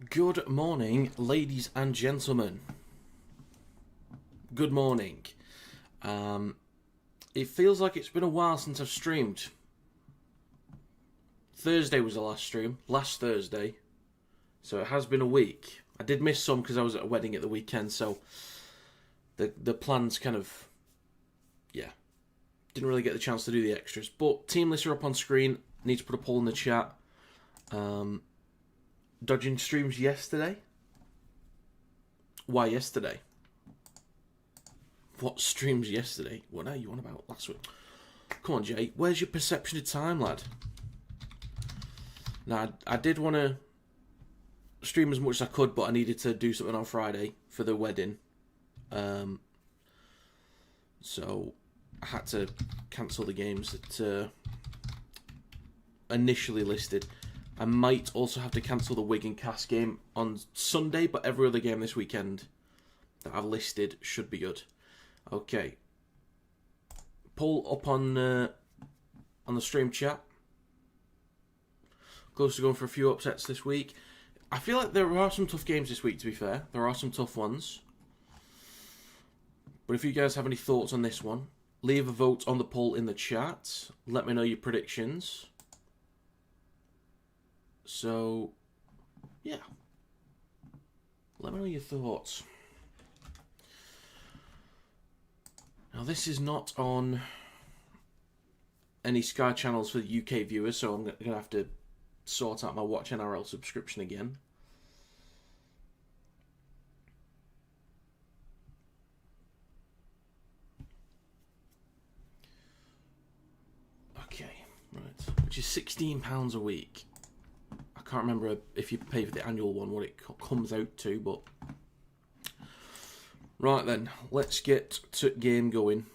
Good morning, ladies and gentlemen. Good morning. It feels like it's been a while since I've streamed. Thursday was the last stream, last Thursday. So it has been a week. I did miss some because I was at a wedding at the weekend, so the plans kind of, didn't really get the chance to do the extras. But team lists are up on screen. Need to put a poll in the chat. Dodging streams yesterday? Why yesterday? What streams yesterday? What are you on about last week? Come on, Jay. Where's your perception of time, lad? Now, I did want to stream as much as I could, but I needed to do something on Friday for the wedding. So I had to cancel the games that initially listed. I might also have to cancel the Wigan Cast game on Sunday, but every other game this weekend that I've listed should be good. Okay. Poll up on the stream chat. Close to going for a few upsets this week. I feel like there are some tough games this week, to be fair. There are some tough ones. But if you guys have any thoughts on this one, leave a vote on the poll in the chat. Let me know your predictions. So, yeah. Let me know your thoughts. Now, this is not on any Sky channels for the UK viewers, so I'm going to have to sort out my Watch NRL subscription again. Okay, right. Which is £16 a week. I can't remember if you pay for the annual one what it comes out to, but right then, let's get to game going.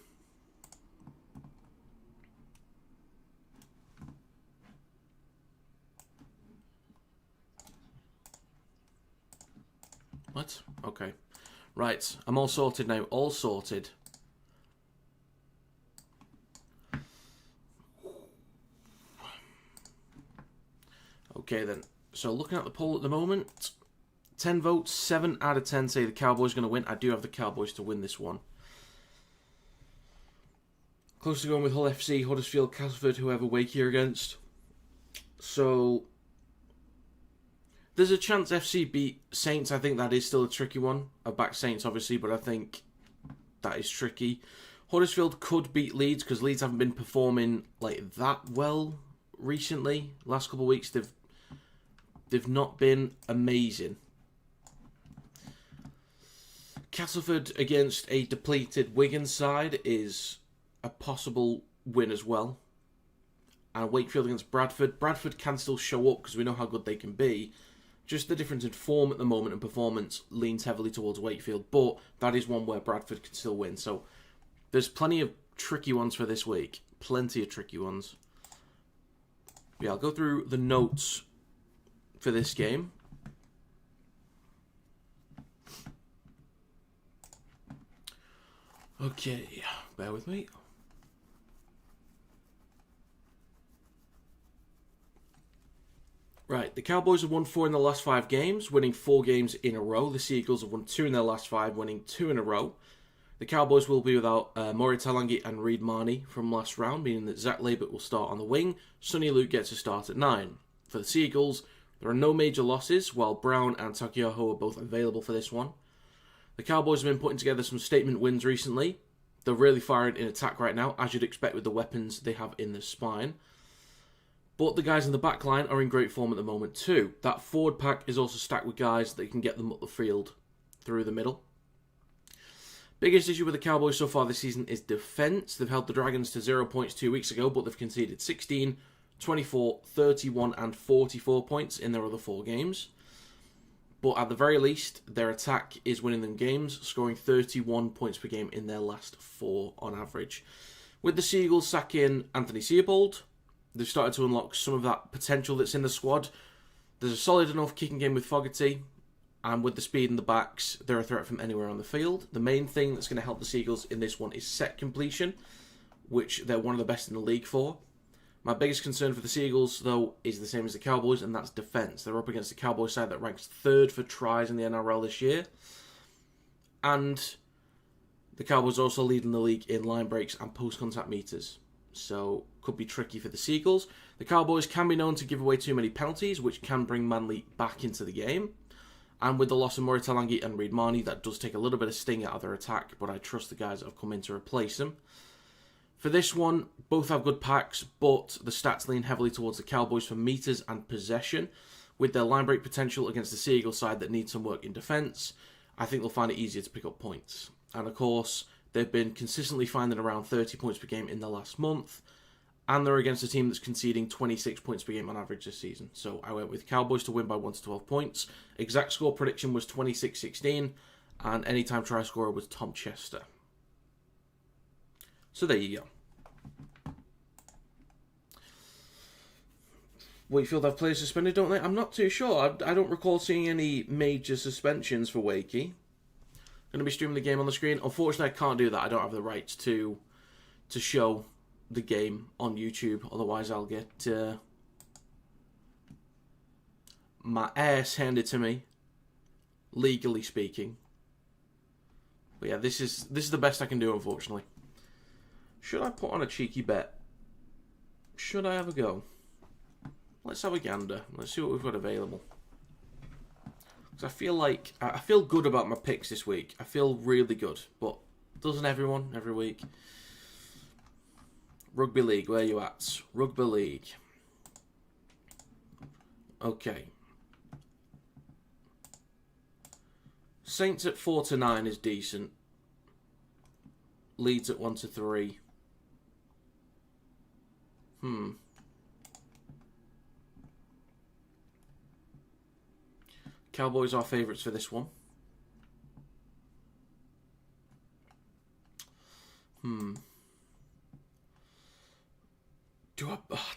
What? Okay. Right, I'm all sorted now. All sorted. Okay then, so looking at the poll at the moment, 10 votes, 7 out of 10 say the Cowboys are going to win. I do have the Cowboys to win this one. Close to going with Hull FC, Huddersfield, Castleford, whoever Wake you're against. So, there's a chance FC beat Saints. I think that is still a tricky one. I back Saints obviously, but I think that is tricky. Huddersfield could beat Leeds because Leeds haven't been performing like that well recently. Last couple of weeks they've not been amazing. Castleford against a depleted Wigan side is a possible win as well. And Wakefield against Bradford. Bradford can still show up because we know how good they can be. Just the difference in form at the moment and performance leans heavily towards Wakefield. But that is one where Bradford can still win. So there's plenty of tricky ones for this week. Plenty of tricky ones. Yeah, I'll go through the notes for this game. Okay, bear with me. Right, the Cowboys have won 4 in the last 5 games, winning 4 games in a row. The Seagulls have won 2 in their last 5, winning 2 in a row. The Cowboys will be without Maury Talangi and Reid Marnie from last round, meaning that Zach Labert will start on the wing. Sonny Luke gets a start at 9. For the Seagulls, there are no major losses, while Brown and Takiyaho are both available for this one. The Cowboys have been putting together some statement wins recently. They're really firing in attack right now, as you'd expect with the weapons they have in the spine. But the guys in the back line are in great form at the moment too. That forward pack is also stacked with guys that can get them up the field through the middle. Biggest issue with the Cowboys so far this season is defence. They've held the Dragons to 0 points 2 weeks ago, but they've conceded 16, 24, 31 and 44 points in their other 4 games. But at the very least, their attack is winning them games, scoring 31 points per game in their last 4 on average. With the Seagulls sacking Anthony Seabold, they've started to unlock some of that potential that's in the squad. There's a solid enough kicking game with Fogarty, and with the speed in the backs, they're a threat from anywhere on the field. The main thing that's going to help the Seagulls in this one is set completion, which they're one of the best in the league for. My biggest concern for the Seagulls, though, is the same as the Cowboys, and that's defence. They're up against the Cowboys side that ranks 3rd for tries in the NRL this year. And the Cowboys are also leading the league in line breaks and post-contact meters. So, could be tricky for the Seagulls. The Cowboys can be known to give away too many penalties, which can bring Manly back into the game. And with the loss of Murray Talangi and Reid Marnie, that does take a little bit of sting out of their attack, but I trust the guys that have come in to replace them. For this one, both have good packs, but the stats lean heavily towards the Cowboys for meters and possession. With their line break potential against the Seagulls side that needs some work in defence, I think they'll find it easier to pick up points. And of course, they've been consistently finding around 30 points per game in the last month, and they're against a team that's conceding 26 points per game on average this season. So I went with Cowboys to win by 1 to 12 points. Exact score prediction was 26-16, and anytime try scorer was Tom Chester. So there you go. Wakefield have players suspended, don't they? I'm not too sure. I don't recall seeing any major suspensions for Wakey. Going to be streaming the game on the screen. Unfortunately, I can't do that. I don't have the rights to show the game on YouTube. Otherwise, I'll get my ass handed to me, legally speaking. But yeah, this is the best I can do, unfortunately. Should I put on a cheeky bet? Should I have a go? Let's have a gander. Let's see what we've got available. Because I feel good about my picks this week. I feel really good. But doesn't everyone every week? Rugby League, where are you at? Rugby League. Okay. Saints at 4 to 9 is decent. Leeds at 1 to 3. Cowboys are favourites for this one.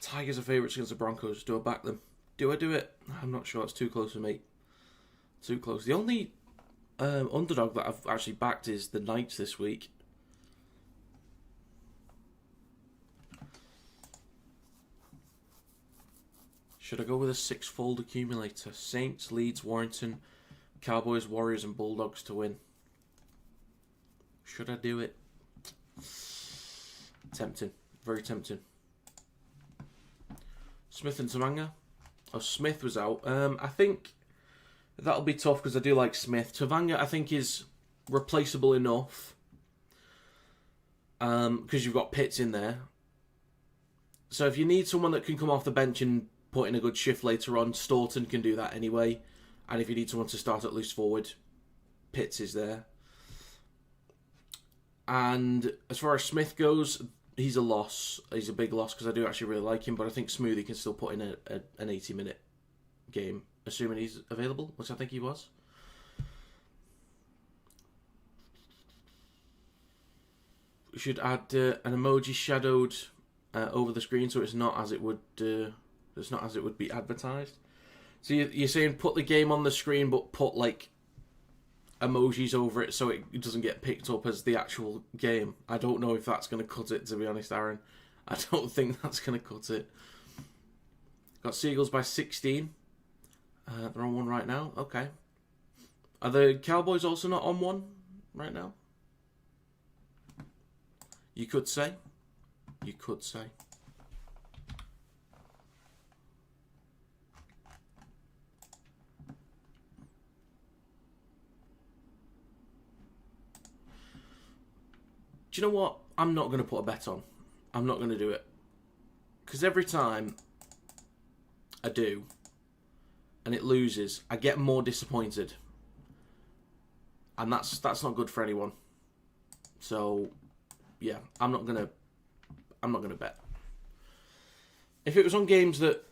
Tigers are favourites against the Broncos. Do I back them? Do I do it? I'm not sure. It's too close for me. Too close. The only underdog that I've actually backed is the Knights this week. Should I go with a 6-fold accumulator? Saints, Leeds, Warrington, Cowboys, Warriors and Bulldogs to win. Should I do it? Tempting. Very tempting. Smith and Tavanga. Oh, Smith was out. I think that'll be tough because I do like Smith. Tavanga, I think, is replaceable enough. Because you've got Pitts in there. So if you need someone that can come off the bench and put in a good shift later on, Staunton can do that anyway. And if you need someone to start at loose forward, Pitts is there. And as far as Smith goes, he's a loss. He's a big loss because I do actually really like him, but I think Smoothie can still put in an 80-minute game, assuming he's available, which I think he was. We should add an emoji shadowed over the screen so it's not as it would be advertised. So you're saying put the game on the screen, but put like emojis over it so it doesn't get picked up as the actual game. I don't know if that's going to cut it, to be honest, Aaron. I don't think that's going to cut it. Got Seagulls by 16. They're on 1 right now. Okay. Are the Cowboys also not on 1 right now? You could say. You could say. Do you know what? I'm not going to put a bet on. I'm not going to do it. Because every time I do, and it loses, I get more disappointed. And that's not good for anyone. So, yeah, I'm not going to bet. If it was on games that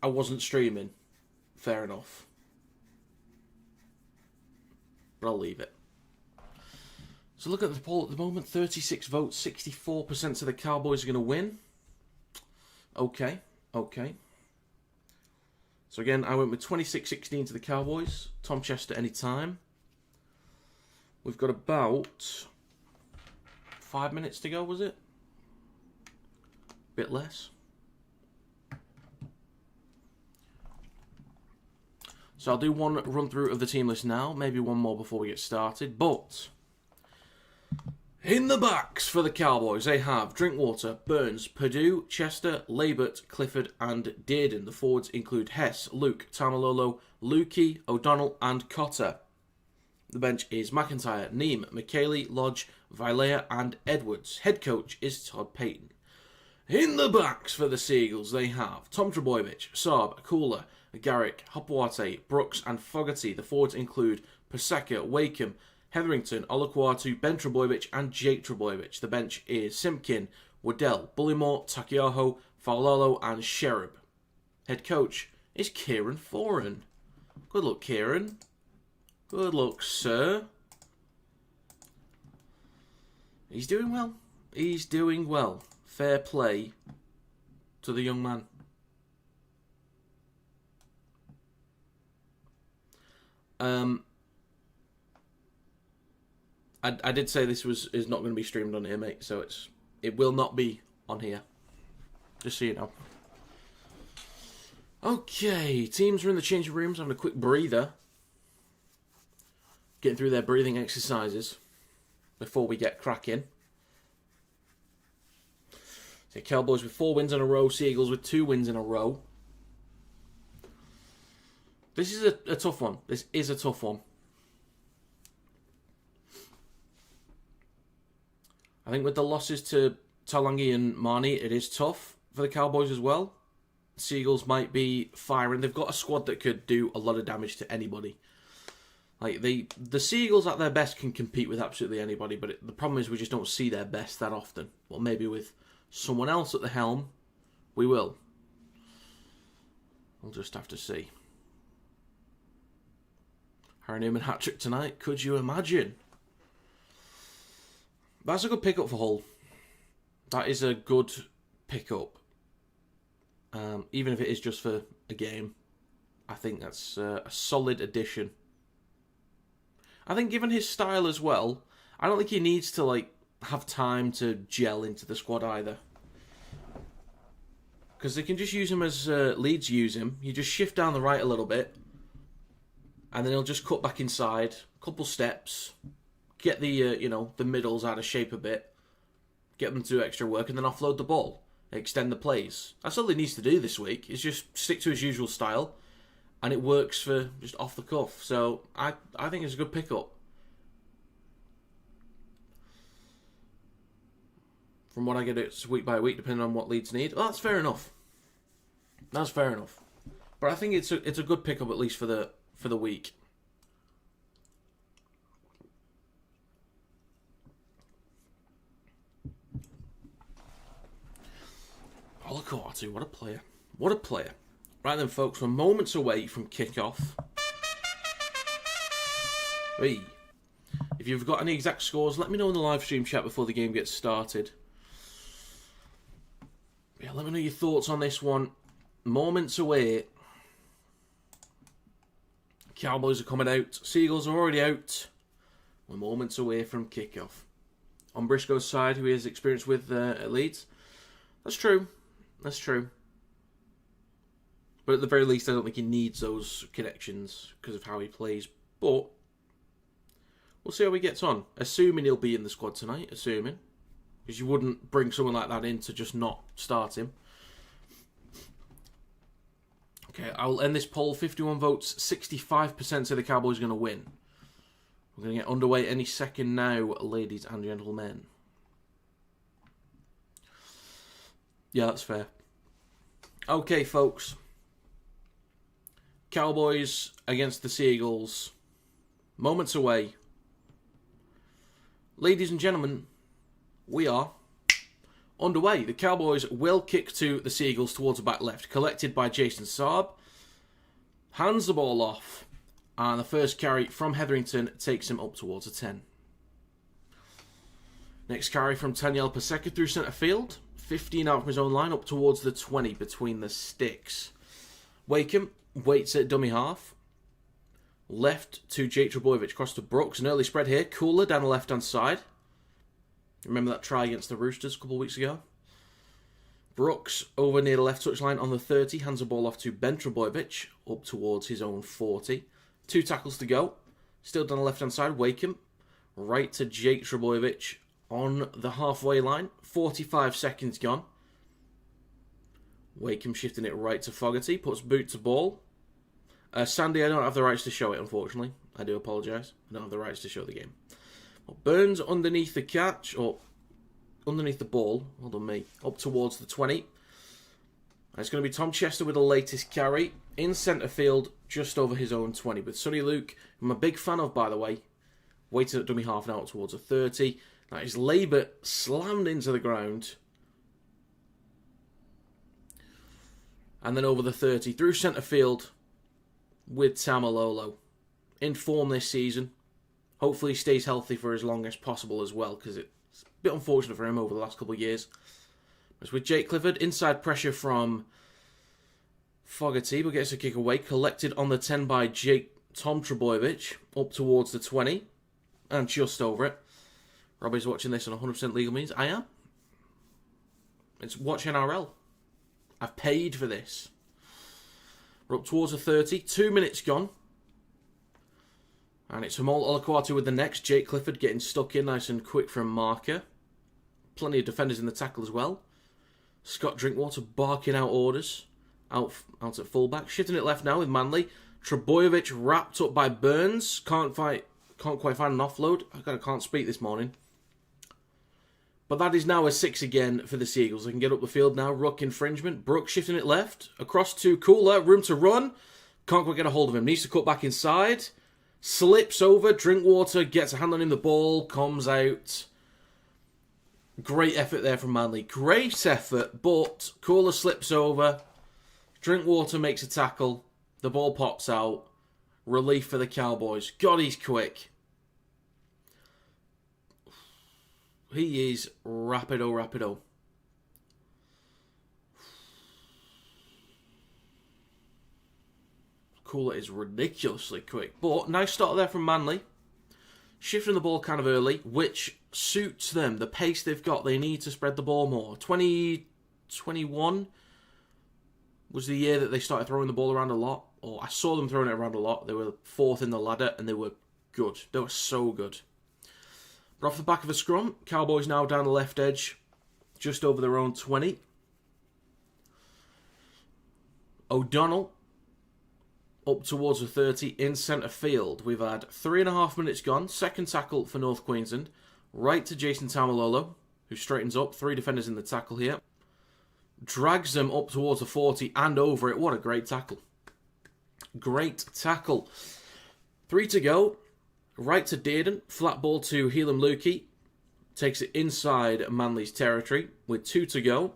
I wasn't streaming, fair enough. But I'll leave it. So look at the poll at the moment, 36 votes, 64% of the Cowboys are going to win. Okay. So again, I went with 26-16 to the Cowboys. Tom Chester anytime. We've got about 5 minutes to go, was it? Bit less. So I'll do one run through of the team list now, maybe one more before we get started. But in the backs for the Cowboys, they have Drinkwater, Burns, Purdue, Chester, Labert, Clifford and Dearden. The forwards include Hess, Luke, Tamalolo, Lukey, O'Donnell and Cotter. The bench is McIntyre, Neem, McKaylee, Lodge, Vilea and Edwards. Head coach is Todd Payton. In the backs for the Seagulls, they have Tom Trbojevic, Saab, Kula, Garrick, Hopwate, Brooks and Fogarty. The forwards include Paseka, Wakeham, Hetherington, Olakwatu, Ben Trbojevic and Jake Trbojevic. The bench is Simpkin, Waddell, Bullymore, Takiaho, Faulalo and Sherab. Head coach is Kieran Foran. Good luck, Kieran. Good luck, sir. He's doing well. He's doing well. Fair play to the young man. I did say this is not going to be streamed on here, mate. So it will not be on here. Just so you know. Okay, teams are in the changing rooms having a quick breather. Getting through their breathing exercises before we get cracking. So Cowboys with 4 wins in a row, Seagulls with 2 wins in a row. This is a tough one. This is a tough one. I think with the losses to Talangi and Marnie, it is tough for the Cowboys as well. Seagulls might be firing. They've got a squad that could do a lot of damage to anybody. Like the Seagulls at their best can compete with absolutely anybody, but the problem is we just don't see their best that often. Well, maybe with someone else at the helm, we will. We'll just have to see. Harry Newman hat-trick tonight, could you imagine? That's a good pick-up for Hull. That is a good pick-up. Even if it is just for a game, I think that's a solid addition. I think given his style as well, I don't think he needs to have time to gel into the squad either. Because they can just use him as Leeds use him. You just shift down the right a little bit, and then he'll just cut back inside, couple steps, get the the middles out of shape a bit, get them to do extra work, and then offload the ball, extend the plays. That's all he needs to do this week. Is just stick to his usual style, and it works for just off the cuff. So I think it's a good pickup. From what I get, it's week by week, depending on what Leeds need. Well, that's fair enough. That's fair enough. But I think it's a good pickup at least for the week. Olakwatu, what a player. What a player. Right then, folks, we're moments away from kickoff. Hey, if you've got any exact scores, let me know in the live stream chat before the game gets started. Yeah, let me know your thoughts on this one. Moments away. Cowboys are coming out. Seagulls are already out. We're moments away from kickoff. On Briscoe's side, who he has experience with at Leeds. That's true. That's true. But at the very least, I don't think he needs those connections because of how he plays. But we'll see how he gets on. Assuming he'll be in the squad tonight. Assuming. Because you wouldn't bring someone like that in to just not start him. Okay, I'll end this poll. 51 votes. 65% say the Cowboys are going to win. We're going to get underway any second now, ladies and gentlemen. Yeah, that's fair. Okay, folks. Cowboys against the Seagulls. Moments away. Ladies and gentlemen, we are underway. The Cowboys will kick to the Seagulls towards the back left. Collected by Jason Saab. Hands the ball off. And the first carry from Hetherington takes him up towards a 10. Next carry from Taniel Paseka through centre field. 15 out from his own line up towards the 20 between the sticks. Wakeham waits at dummy half. Left to Jake Trbojevic. Across to Brooks. An early spread here. Cooler down the left-hand side. Remember that try against the Roosters a couple of weeks ago? Brooks over near the left touchline on the 30, hands the ball off to Ben Trebojevic, up towards his own 40. 2 tackles to go. Still down the left-hand side, Wakeham. Right to Jake Trebojevic on the halfway line. 45 seconds gone. Wakeham shifting it right to Fogarty, puts boot to ball. Sandy, I don't have the rights to show it, unfortunately. I do apologise. I don't have the rights to show the game. Burns underneath the catch, or underneath the ball, hold on me, up towards the 20. And it's going to be Tom Chester with the latest carry in centre field, just over his own 20. With Sonny Luke, who I'm a big fan of, by the way, waiting at dummy half now towards a 30. Now his labour slammed into the ground. And then over the 30, through centre field with Tamalolo. In form this season. Hopefully he stays healthy for as long as possible as well, because it's a bit unfortunate for him over the last couple of years. It's with Jake Clifford, inside pressure from Fogarty, but gets a kick away. Collected on the 10 by Tom Trebojevic, up towards the 20, and just over it. Robbie's watching this on 100% legal means. I am. It's Watch NRL. I've paid for this. We're up towards the 30, 2 minutes gone. And it's Hamal Olakwatu with the next. Jake Clifford getting stuck in nice and quick from marker. Plenty of defenders in the tackle as well. Scott Drinkwater barking out orders. Out at fullback. Shifting it left now with Manley. Trebojevic wrapped up by Burns. Can't quite find an offload. I can't speak this morning. But that is now a 6 again for the Seagulls. They can get up the field now. Ruck infringement. Brooks shifting it left. Across to Cooler. Room to run. Can't quite get a hold of him. Needs to cut back inside. Slips over. Drinkwater gets a hand on him. The ball comes out. Great effort there from Manley. Great effort, but Cooler slips over. Drinkwater makes a tackle. The ball pops out. Relief for the Cowboys. God, he's quick. He is rapido. Cooler is ridiculously quick. But nice start there from Manley. Shifting the ball kind of early, which suits them. The pace they've got, they need to spread the ball more. 2021 was the year that they started throwing the ball around a lot. Or I saw them throwing it around a lot. They were 4th in the ladder and they were good. They were so good. But off the back of a scrum, Cowboys now down the left edge, just over their own 20. O'Donnell up towards the 30 in centre field. We've had 3.5 minutes gone. Second tackle for North Queensland. Right to Jason Tamalolo, who straightens up. 3 defenders in the tackle here. Drags them up towards the 40 and over it. What a great tackle. Great tackle. 3 to go. Right to Dearden. Flat ball to Helam Lukey. Takes it inside Manly's territory with 2 to go.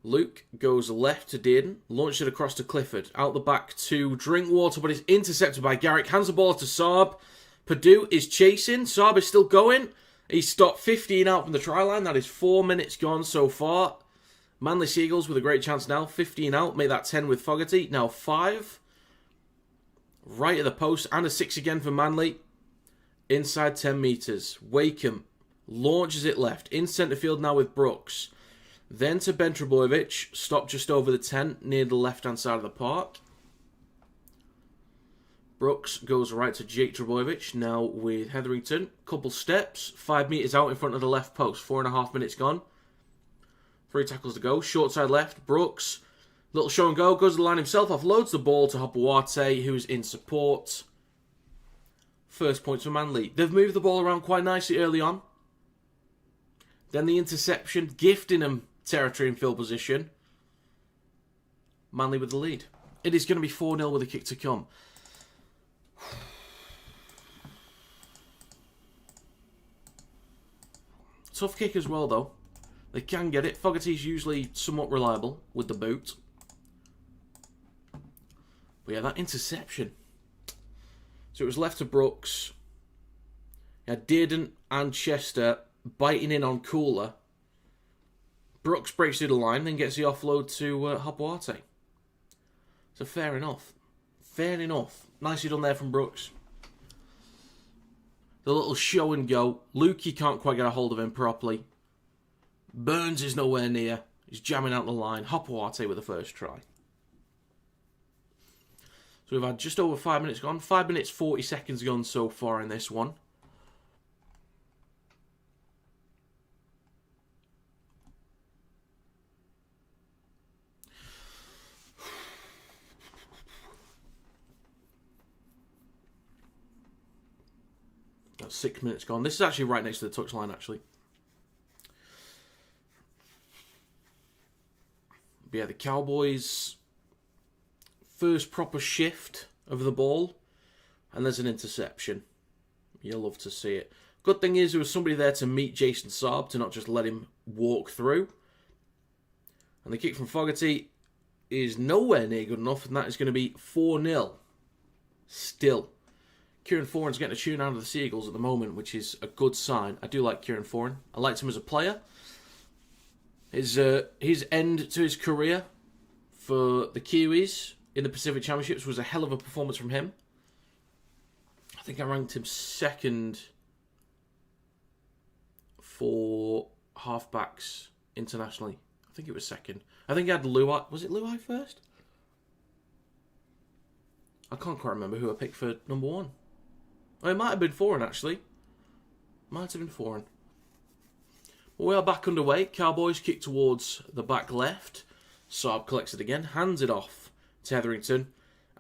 Luke goes left to Dearden. Launches it across to Clifford. Out the back to Drinkwater, but it's intercepted by Garrick. Hands the ball to Saab. Purdue is chasing. Saab is still going. He's stopped 15 out from the try line. That is 4 minutes gone so far. Manly Seagulls with a great chance now. 15 out. Make that 10 with Fogarty. Now 5. Right at the post. And a 6 again for Manly. Inside 10 metres. Wakeham launches it left. In centre field now with Brooks. Then to Ben Trebojevic. Stopped just over the 10 near the left-hand side of the park. Brooks goes right to Jake Trebojevic. Now with Hetherington. Couple steps. 5 metres out in front of the left post. 4.5 minutes gone. 3 tackles to go. Short side left. Brooks. Little show and go. Goes to the line himself. Offloads the ball to Hopewate, who's in support. First points for Manly. They've moved the ball around quite nicely early on. Then the interception, gifting them territory and field position. Manly with the lead. It is going to be 4-0 with a kick to come. Tough kick as well, though. They can get it. Fogarty's usually somewhat reliable with the boot. But yeah, that interception. So it was left to Brooks. Yeah, Dearden and Chester biting in on Cooler. Brooks breaks through the line, then gets the offload to Hopewate. So fair enough. Fair enough. Nicely done there from Brooks. The little show and go. Lukey can't quite get a hold of him properly. Burns is nowhere near. He's jamming out the line. Hopawate with the first try. So we've had just over 5 minutes gone. 5 minutes, 40 seconds gone so far in this one. That's 6 minutes gone. This is actually right next to the touchline, actually. But yeah, the Cowboys' first proper shift of the ball, and there's an interception. You'll love to see it. Good thing is there was somebody there to meet Jason Saab, to not just let him walk through. And the kick from Fogarty is nowhere near good enough, and that is going to be 4-0. Still. Kieran Foran's getting a tune out of the Seagulls at the moment, which is a good sign. I do like Kieran Foran. I liked him as a player. His end to his career for the Kiwis in the Pacific Championships was a hell of a performance from him. I think I ranked him second for halfbacks internationally. I think it was second. I think he had Luai. Was it Luai first? I can't quite remember who I picked for number one. Oh, it might have been Foran, actually. Might have been Foran. We are back underway. Cowboys kick towards the back left. Saab collects it again. Hands it off to Hetherington.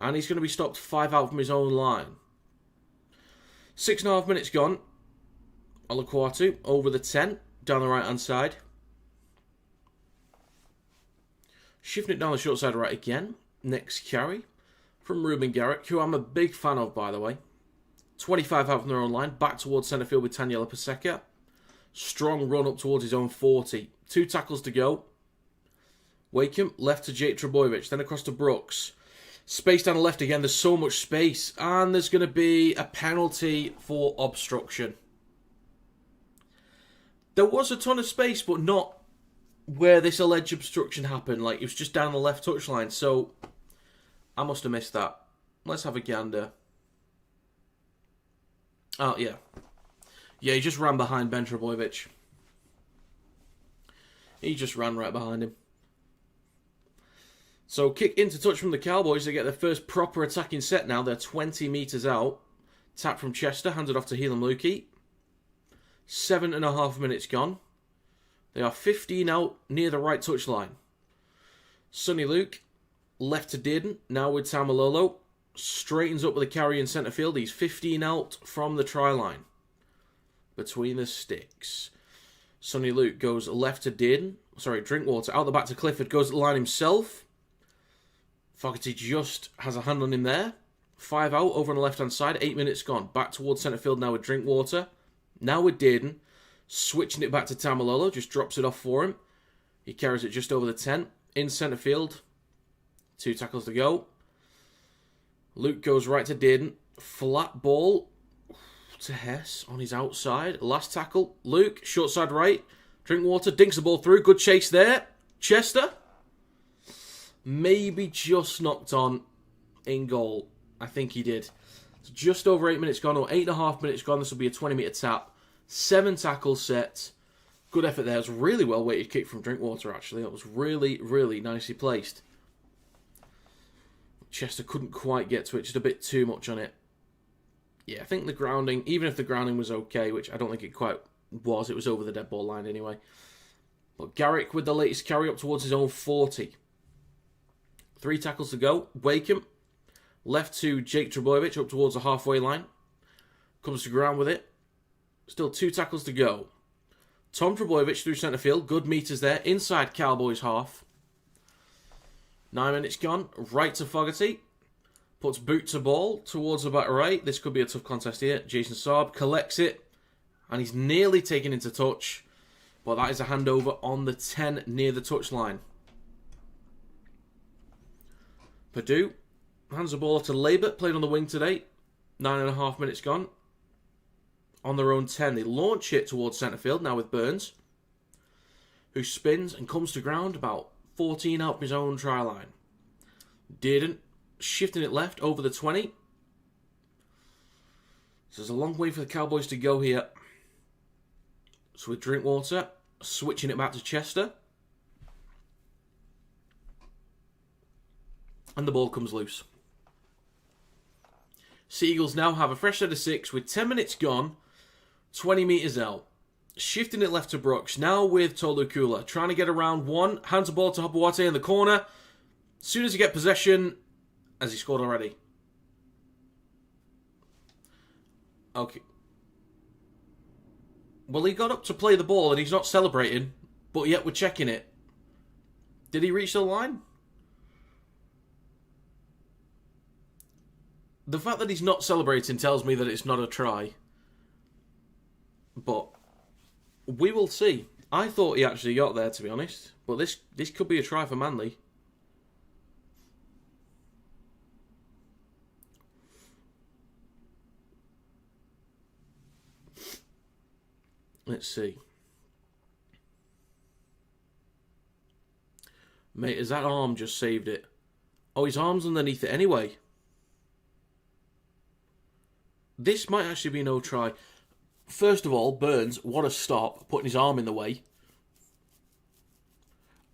And he's going to be stopped 5 out from his own line. 6.5 minutes gone. Olaquatu over the 10. Down the right-hand side. Shifting it down the short side right again. Next carry from Ruben Garrick, who I'm a big fan of, by the way. 25 out from their own line. Back towards centre field with Taniela Paseka. Strong run up towards his own 40. 2 tackles to go. Wakeham, left to Jake Trebojevic. Then across to Brooks. Space down the left again. There's so much space. And there's going to be a penalty for obstruction. There was a ton of space, but not where this alleged obstruction happened. Like, it was just down the left touchline. So, I must have missed that. Let's have a gander. Oh, yeah. Yeah, he just ran behind Ben Trebojevic. He just ran right behind him. So, kick into touch from the Cowboys. They get their first proper attacking set now. They're 20 metres out. Tap from Chester, handed off to Helam Lukey. 7.5 minutes gone. They are 15 out near the right touchline. Sonny Luke, left to Dearden, now with Tamalolo. Straightens up with a carry in centre field. He's 15 out from the try line. Between the sticks. Sonny Luke goes left to Dearden. Sorry, Drinkwater. Out the back to Clifford. Goes to the line himself. Fogarty just has a hand on him there. 5 out over on the left-hand side. 8 minutes gone. Back towards centre field now with Drinkwater. Now with Dearden. Switching it back to Tamalolo. Just drops it off for him. He carries it just over the 10. In centre field. 2 tackles to go. Luke goes right to Dearden. Flat ball to Hess on his outside. Last tackle. Luke, short side right. Drinkwater dinks the ball through. Good chase there. Chester. Maybe just knocked on in goal. I think he did. It's just over 8 minutes gone, or 8.5 minutes gone. This will be a 20-metre tap. 7 tackles set. Good effort there. It was a really well-weighted kick from Drinkwater, actually. That was really, really nicely placed. Chester couldn't quite get to it. Just a bit too much on it. Yeah, I think the grounding, even if the grounding was okay, which I don't think it quite was, it was over the dead ball line anyway. But Garrick with the latest carry up towards his own 40. 3 tackles to go. Wakeham, left to Jake Trebojevic up towards the halfway line. Comes to ground with it. Still 2 tackles to go. Tom Trebojevic through centre field. Good meters there. Inside Cowboys half. 9 minutes gone. Right to Fogarty. Puts boot to ball towards the back right. This could be a tough contest here. Jason Saab collects it. And he's nearly taken into touch. But that is a handover on the 10 near the touchline. Purdue hands the ball off to Labour. Played on the wing today. 9.5 minutes gone. On their own 10. They launch it towards centre field now with Burns. Who spins and comes to ground about 14 out from his own try line. Didn't. Shifting it left over the 20. So there's a long way for the Cowboys to go here. So with Drinkwater, switching it back to Chester. And the ball comes loose. Seagulls now have a fresh set of 6 with 10 minutes gone, 20 metres out. Shifting it left to Brooks, now with Tolukula. Trying to get around one, hands the ball to Hopawate in the corner. As soon as he get possession, has he scored already? Okay. Well, he got up to play the ball and he's not celebrating, but yet we're checking it. Did he reach the line? The fact that he's not celebrating tells me that it's not a try. But we will see. I thought he actually got there, to be honest. But this could be a try for Manly. Let's see. Mate, has that arm just saved it? Oh, his arm's underneath it anyway. This might actually be no try. First of all, Burns, what a stop, putting his arm in the way.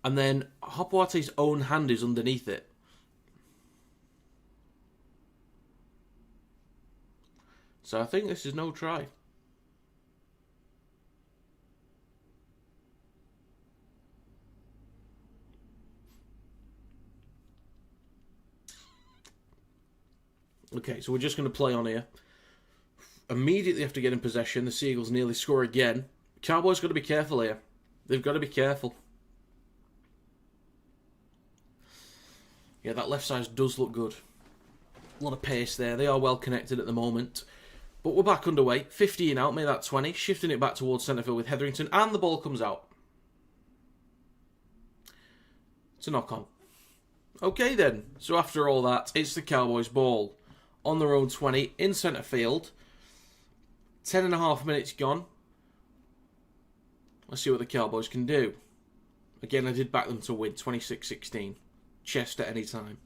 And then Hopwate's own hand is underneath it. So I think this is no try. Okay, so we're just going to play on here. Immediately after getting possession, the Seagulls nearly score again. Cowboys got to be careful here. They've got to be careful. Yeah, that left side does look good. A lot of pace there. They are well connected at the moment. But we're back underway. 15 out, made that 20. Shifting it back towards centre field with Hetherington. And the ball comes out. It's a knock-on. Okay then. So after all that, it's the Cowboys' ball. On their own 20 in centre field. 10.5 minutes gone. Let's see what the Cowboys can do. Again, I did back them to win 26-16. Chest at any time.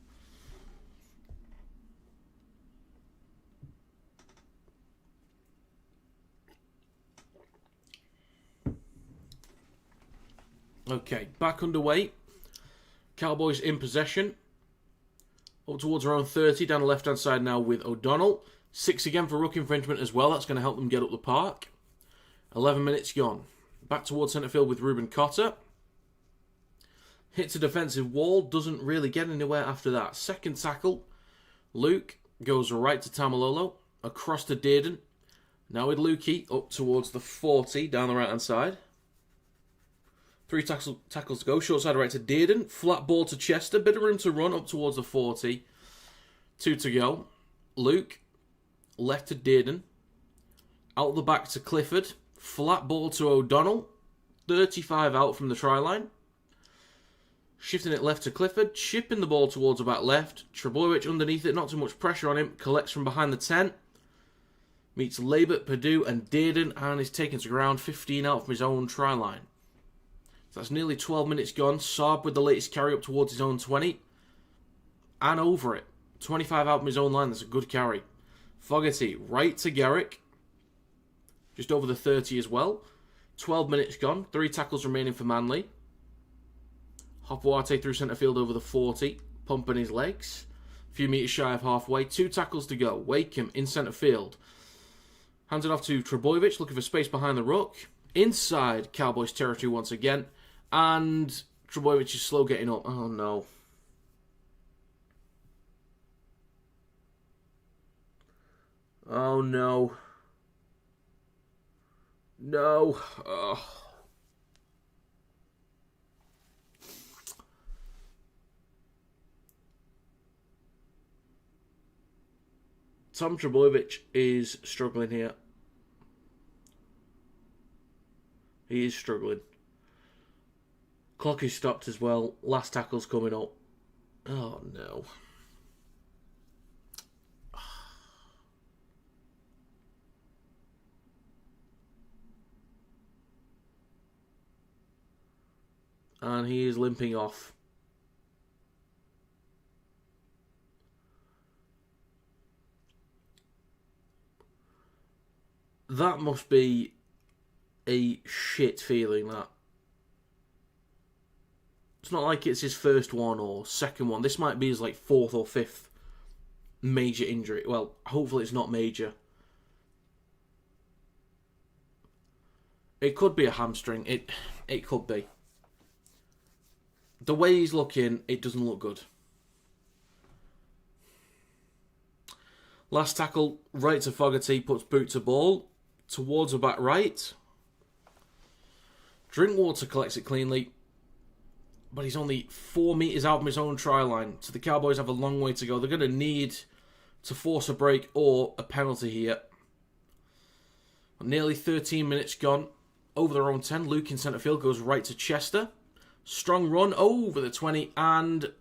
Okay, back underway. Cowboys in possession. Up towards our own 30, down the left-hand side now with O'Donnell. 6 again for ruck infringement as well. That's going to help them get up the park. 11 minutes gone. Back towards centre field with Ruben Cotter. Hits a defensive wall. Doesn't really get anywhere after that. Second tackle. Luke goes right to Tamalolo. Across to Dearden. Now with Lukey up towards the 40 down the right-hand side. 3 tackles to go. Short side right to Dearden. Flat ball to Chester. Bit of room to run up towards the 40. 2 to go. Luke. Left to Dearden. Out the back to Clifford. Flat ball to O'Donnell. 35 out from the try line. Shifting it left to Clifford. Chipping the ball towards the back left. Trebojevic underneath it. Not too much pressure on him. Collects from behind the 10. Meets Labert, Perdue and Dearden. And is taken to ground. 15 out from his own try line. So that's nearly 12 minutes gone. Saab with the latest carry up towards his own 20. And over it. 25 out from his own line. That's a good carry. Fogarty right to Garrick. Just over the 30 as well. 12 minutes gone. 3 tackles remaining for Manly. Hopawate through centre field over the 40. Pumping his legs. A few metres shy of halfway. 2 tackles to go. Wakeham in centre field. Hands it off to Trebojevic. Looking for space behind the ruck. Inside Cowboys territory once again. And Trebojevic is slow getting up. Oh no. Oh no. No. Oh. Tom Trebojevic is struggling here. He is struggling. Clock is stopped as well. Last tackle's coming up. Oh no. And he is limping off. That must be a shit feeling, that. It's not like it's his first one or second one. This might be his like fourth or fifth major injury. Well, hopefully it's not major. It could be a hamstring. It could be. The way he's looking, it doesn't look good. Last tackle, right to Fogarty, puts boot to ball. Towards the back right. Drinkwater collects it cleanly. But he's only 4 metres out from his own try line. So the Cowboys have a long way to go. They're going to need to force a break or a penalty here. Nearly 13 minutes gone. Over their own 10. Luke in centre field goes right to Chester. Strong run over the 20. And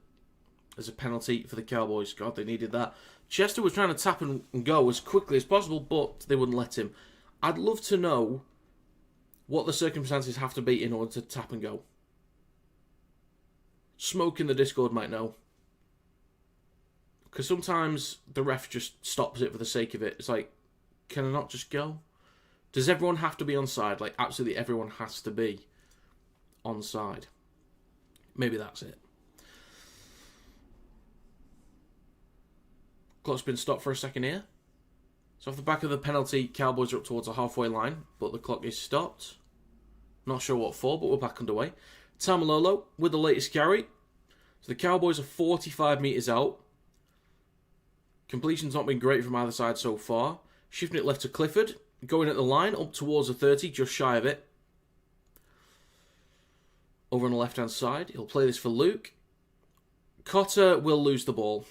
there's a penalty for the Cowboys. God, they needed that. Chester was trying to tap and go as quickly as possible, but they wouldn't let him. I'd love to know what the circumstances have to be in order to tap and go. Smoke in the Discord might know. Because sometimes the ref just stops it for the sake of it. It's like, can I not just go? Does everyone have to be on side? Like, absolutely everyone has to be on side. Maybe that's it. Clock's been stopped for a second here. So off the back of the penalty, Cowboys are up towards the halfway line, but the clock is stopped. Not sure what for, but we're back underway. Tamalolo with the latest carry. So the Cowboys are 45 metres out. Completion's not been great from either side so far. Shifting it left to Clifford. Going at the line, up towards the 30, just shy of it. Over on the left-hand side, he'll play this for Luke. Cotter will lose the ball.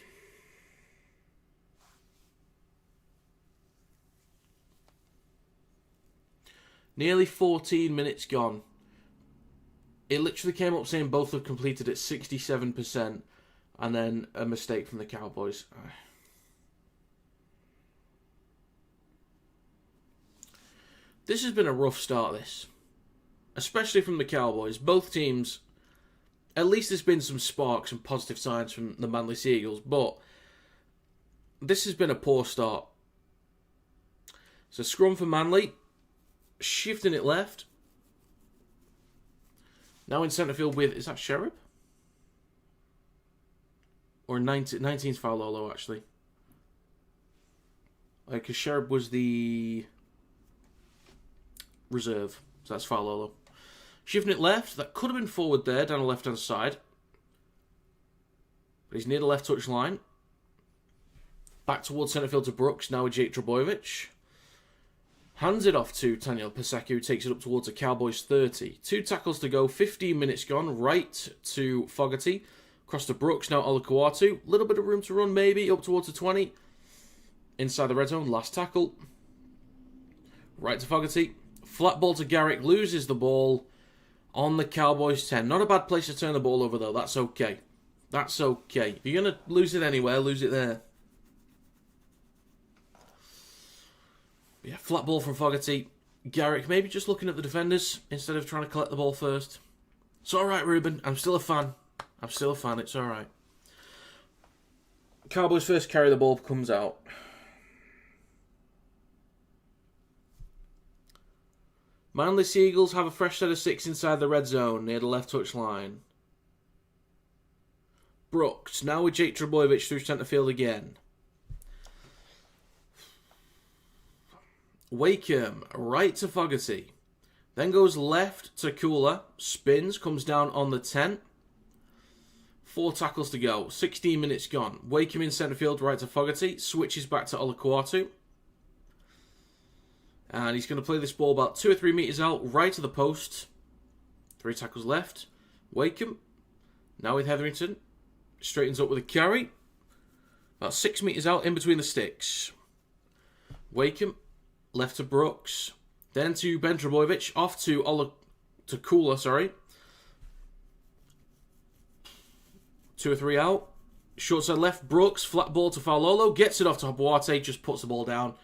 Nearly 14 minutes gone. It literally came up saying both have completed at 67%, and then a mistake from the Cowboys. This has been a rough start, this. Especially from the Cowboys. Both teams, at least there's been some sparks and positive signs from the Manly Seagulls, but this has been a poor start. So scrum for Manly. Shifting it left. Now in centre field with, is that Sherrod? Or 19's Faulolo, actually. Because Sherrod was the reserve. So that's Faulolo. Shifting it left. That could have been forward there, down the left-hand side. But he's near the left touch line. Back towards centre field to Brooks. Now with Jake Trbojevic. Hands it off to Daniel Pasek, who takes it up towards the Cowboys 30. 2 tackles to go, 15 minutes gone. Right to Fogarty. Across to Brooks, now Olakuatu. Little bit of room to run, maybe, up towards the 20. Inside the red zone, last tackle. Right to Fogarty. Flat ball to Garrick, loses the ball on the Cowboys 10. Not a bad place to turn the ball over, though. That's okay. That's okay. If you're going to lose it anywhere, lose it there. Yeah, flat ball from Fogarty. Garrick maybe just looking at the defenders instead of trying to collect the ball first. It's alright, Ruben. I'm still a fan. It's alright. Cowboys first carry, the ball comes out. Manly Seagulls have a fresh set of 6 inside the red zone near the left touch line. Brooks, now with Jake Trbojevic through centre field again. Wakeham, right to Fogarty. Then goes left to Kula. Spins, comes down on the 10. 4 tackles to go. 16 minutes gone. Wakeham in centre field, right to Fogarty. Switches back to Olakuatu. And he's going to play this ball about 2 or 3 metres out, right to the post. 3 tackles left. Wakeham, now with Hetherington. Straightens up with a carry. About 6 metres out, in between the sticks. Wakeham. Left to Brooks. Then to Ben Trbojevic. Off to Kula, sorry. 2 or 3 out. Short side left. Brooks. Flat ball to Faulolo. Gets it off to Boate. Just puts the ball down.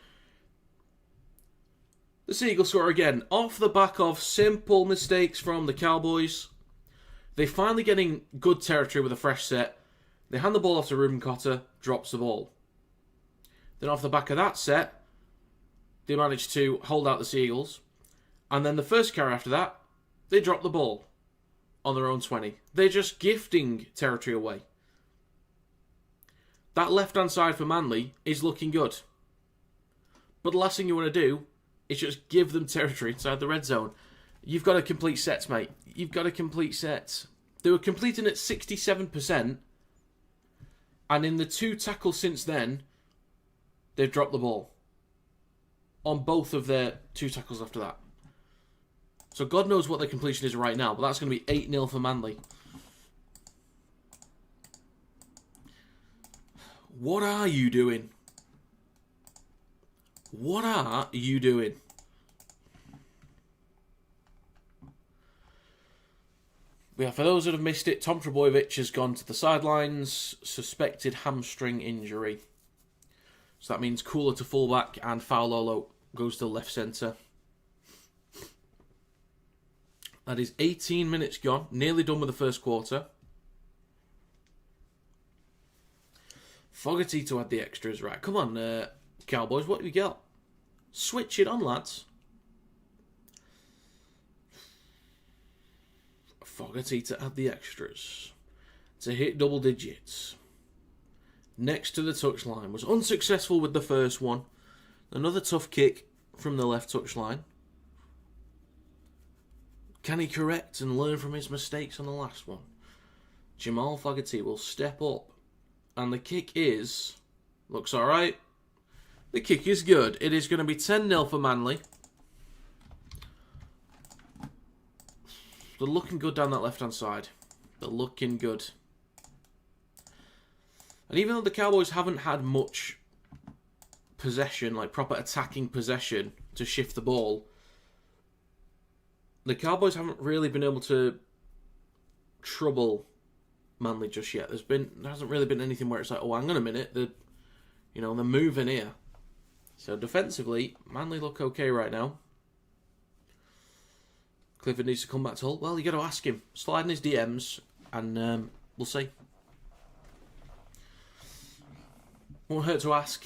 The Seagulls score again. Off the back of simple mistakes from the Cowboys. They're finally getting good territory with a fresh set. They hand the ball off to Ruben Cotter. Drops the ball. Then off the back of that set, they managed to hold out the Seagulls. And then the first carry after that, they dropped the ball. on their own 20. They're just gifting territory away. That left-hand side for Manly is looking good. But the last thing you want to do is just give them territory inside the red zone. You've got to complete sets, mate. You've got to complete sets. They were completing at 67%. And in the 2 tackles since then, they've dropped the ball. On both of their 2 tackles after that. So God knows what their completion is right now. But that's going to be 8-0 for Manly. What are you doing? What are you doing? Yeah, for those that have missed it, Tom Trebojevic has gone to the sidelines. Suspected hamstring injury. So that means Cooler to fullback and Faulolo goes to left centre. That is 18 minutes gone. Nearly done with the first quarter. Fogarty to add the extras. Right, come on, Cowboys, what have we got? Switch it on, lads. Fogarty to add the extras. To hit double digits. Next to the touchline. Was unsuccessful with the first one. Another tough kick from the left touchline. Can he correct and learn from his mistakes on the last one? Jamal Fogarty will step up. And the kick is... looks alright. The kick is good. It is going to be 10-0 for Manly. They're looking good down that left-hand side. They're looking good. And even though the Cowboys haven't had much possession, like proper attacking possession to shift the ball, the Cowboys haven't really been able to trouble Manly just yet. There hasn't really been anything where it's like, oh, hang on a minute, they're moving here. So defensively, Manly look okay right now. Clifford needs to come back to Hull. Well, you got to ask him. Slide in his DMs, and we'll see. Won't hurt to ask.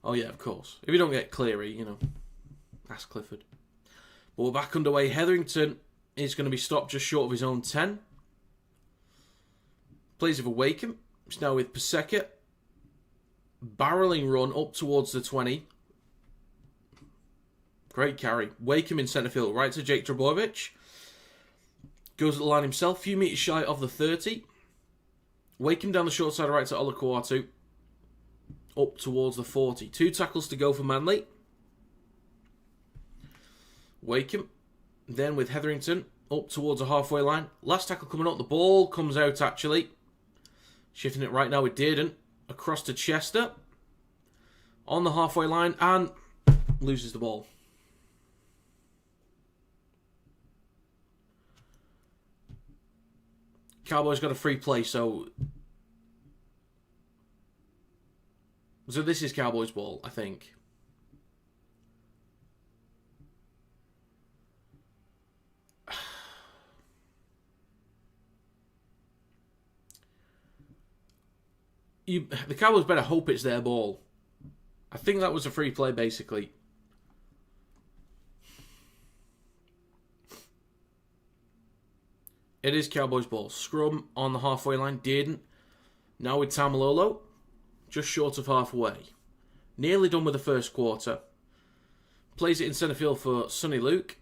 Oh yeah, of course. If you don't get Cleary, ask Clifford. But we're back underway. Hetherington is going to be stopped just short of his own 10. Plays with Wakeham. It's now with Paseka. Barreling run up towards the 20. Great carry. Wakeham in centre field. Right to Jake Trebojevic. Goes at the line himself. Few metres shy of the 30. Wakeham down the short side right to Olakuatu. Up towards the 40. 2 tackles to go for Manly. Wakeham. Then with Hetherington. Up towards the halfway line. Last tackle coming up. The ball comes out actually. Shifting it right now with Dearden. Across to Chester. On the halfway line. And loses the ball. Cowboys got a free play, so this is Cowboys ball, I think. The Cowboys better hope it's their ball. I think that was a free play, basically. It is Cowboys ball. Scrum on the halfway line. Dearden. Now with Tamalolo. Just short of halfway. Nearly done with the first quarter. Plays it in centre field for Sonny Luke.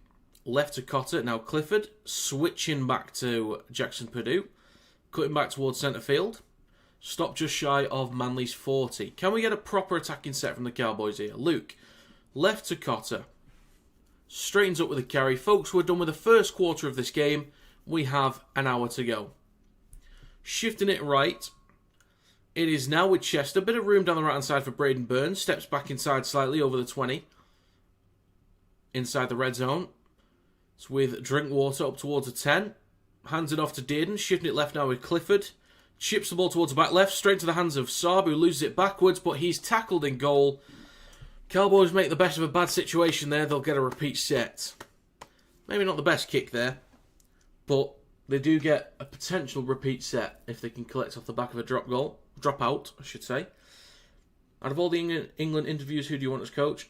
Left to Cotter. Now Clifford. Switching back to Jackson Purdue. Cutting back towards centre field. Stop just shy of Manly's 40. Can we get a proper attacking set from the Cowboys here? Luke. Left to Cotter. Straightens up with a carry. Folks, we're done with the first quarter of this game. We have an hour to go. Shifting it right. It is now with Chester. Bit of room down the right-hand side for Braden Burns. Steps back inside slightly over the 20. Inside the red zone. It's with Drinkwater up towards the 10. Hands it off to Dearden. Shifting it left now with Clifford. Chips the ball towards the back left. Straight to the hands of Saab, who loses it backwards, but he's tackled in goal. Cowboys make the best of a bad situation there. They'll get a repeat set. Maybe not the best kick there. But they do get a potential repeat set if they can collect off the back of a drop out, I should say. Out of all the England interviews, who do you want as coach?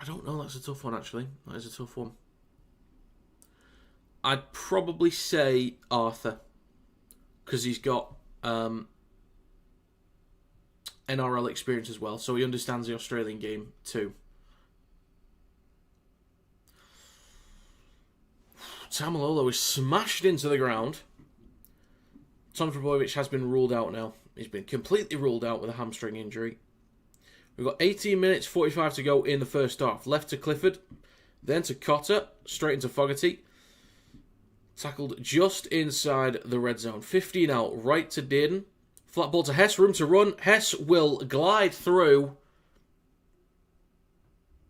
I don't know. That's a tough one, actually. That is a tough one. I'd probably say Arthur, because he's got NRL experience as well, so he understands the Australian game too. Tamalolo is smashed into the ground. Tom Trbojevic has been ruled out now. He's been completely ruled out with a hamstring injury. We've got 18 minutes, 45 to go in the first half. Left to Clifford, then to Cotter, straight into Fogarty. Tackled just inside the red zone. 15 out, right to Dearden. Flat ball to Hess, room to run. Hess will glide through.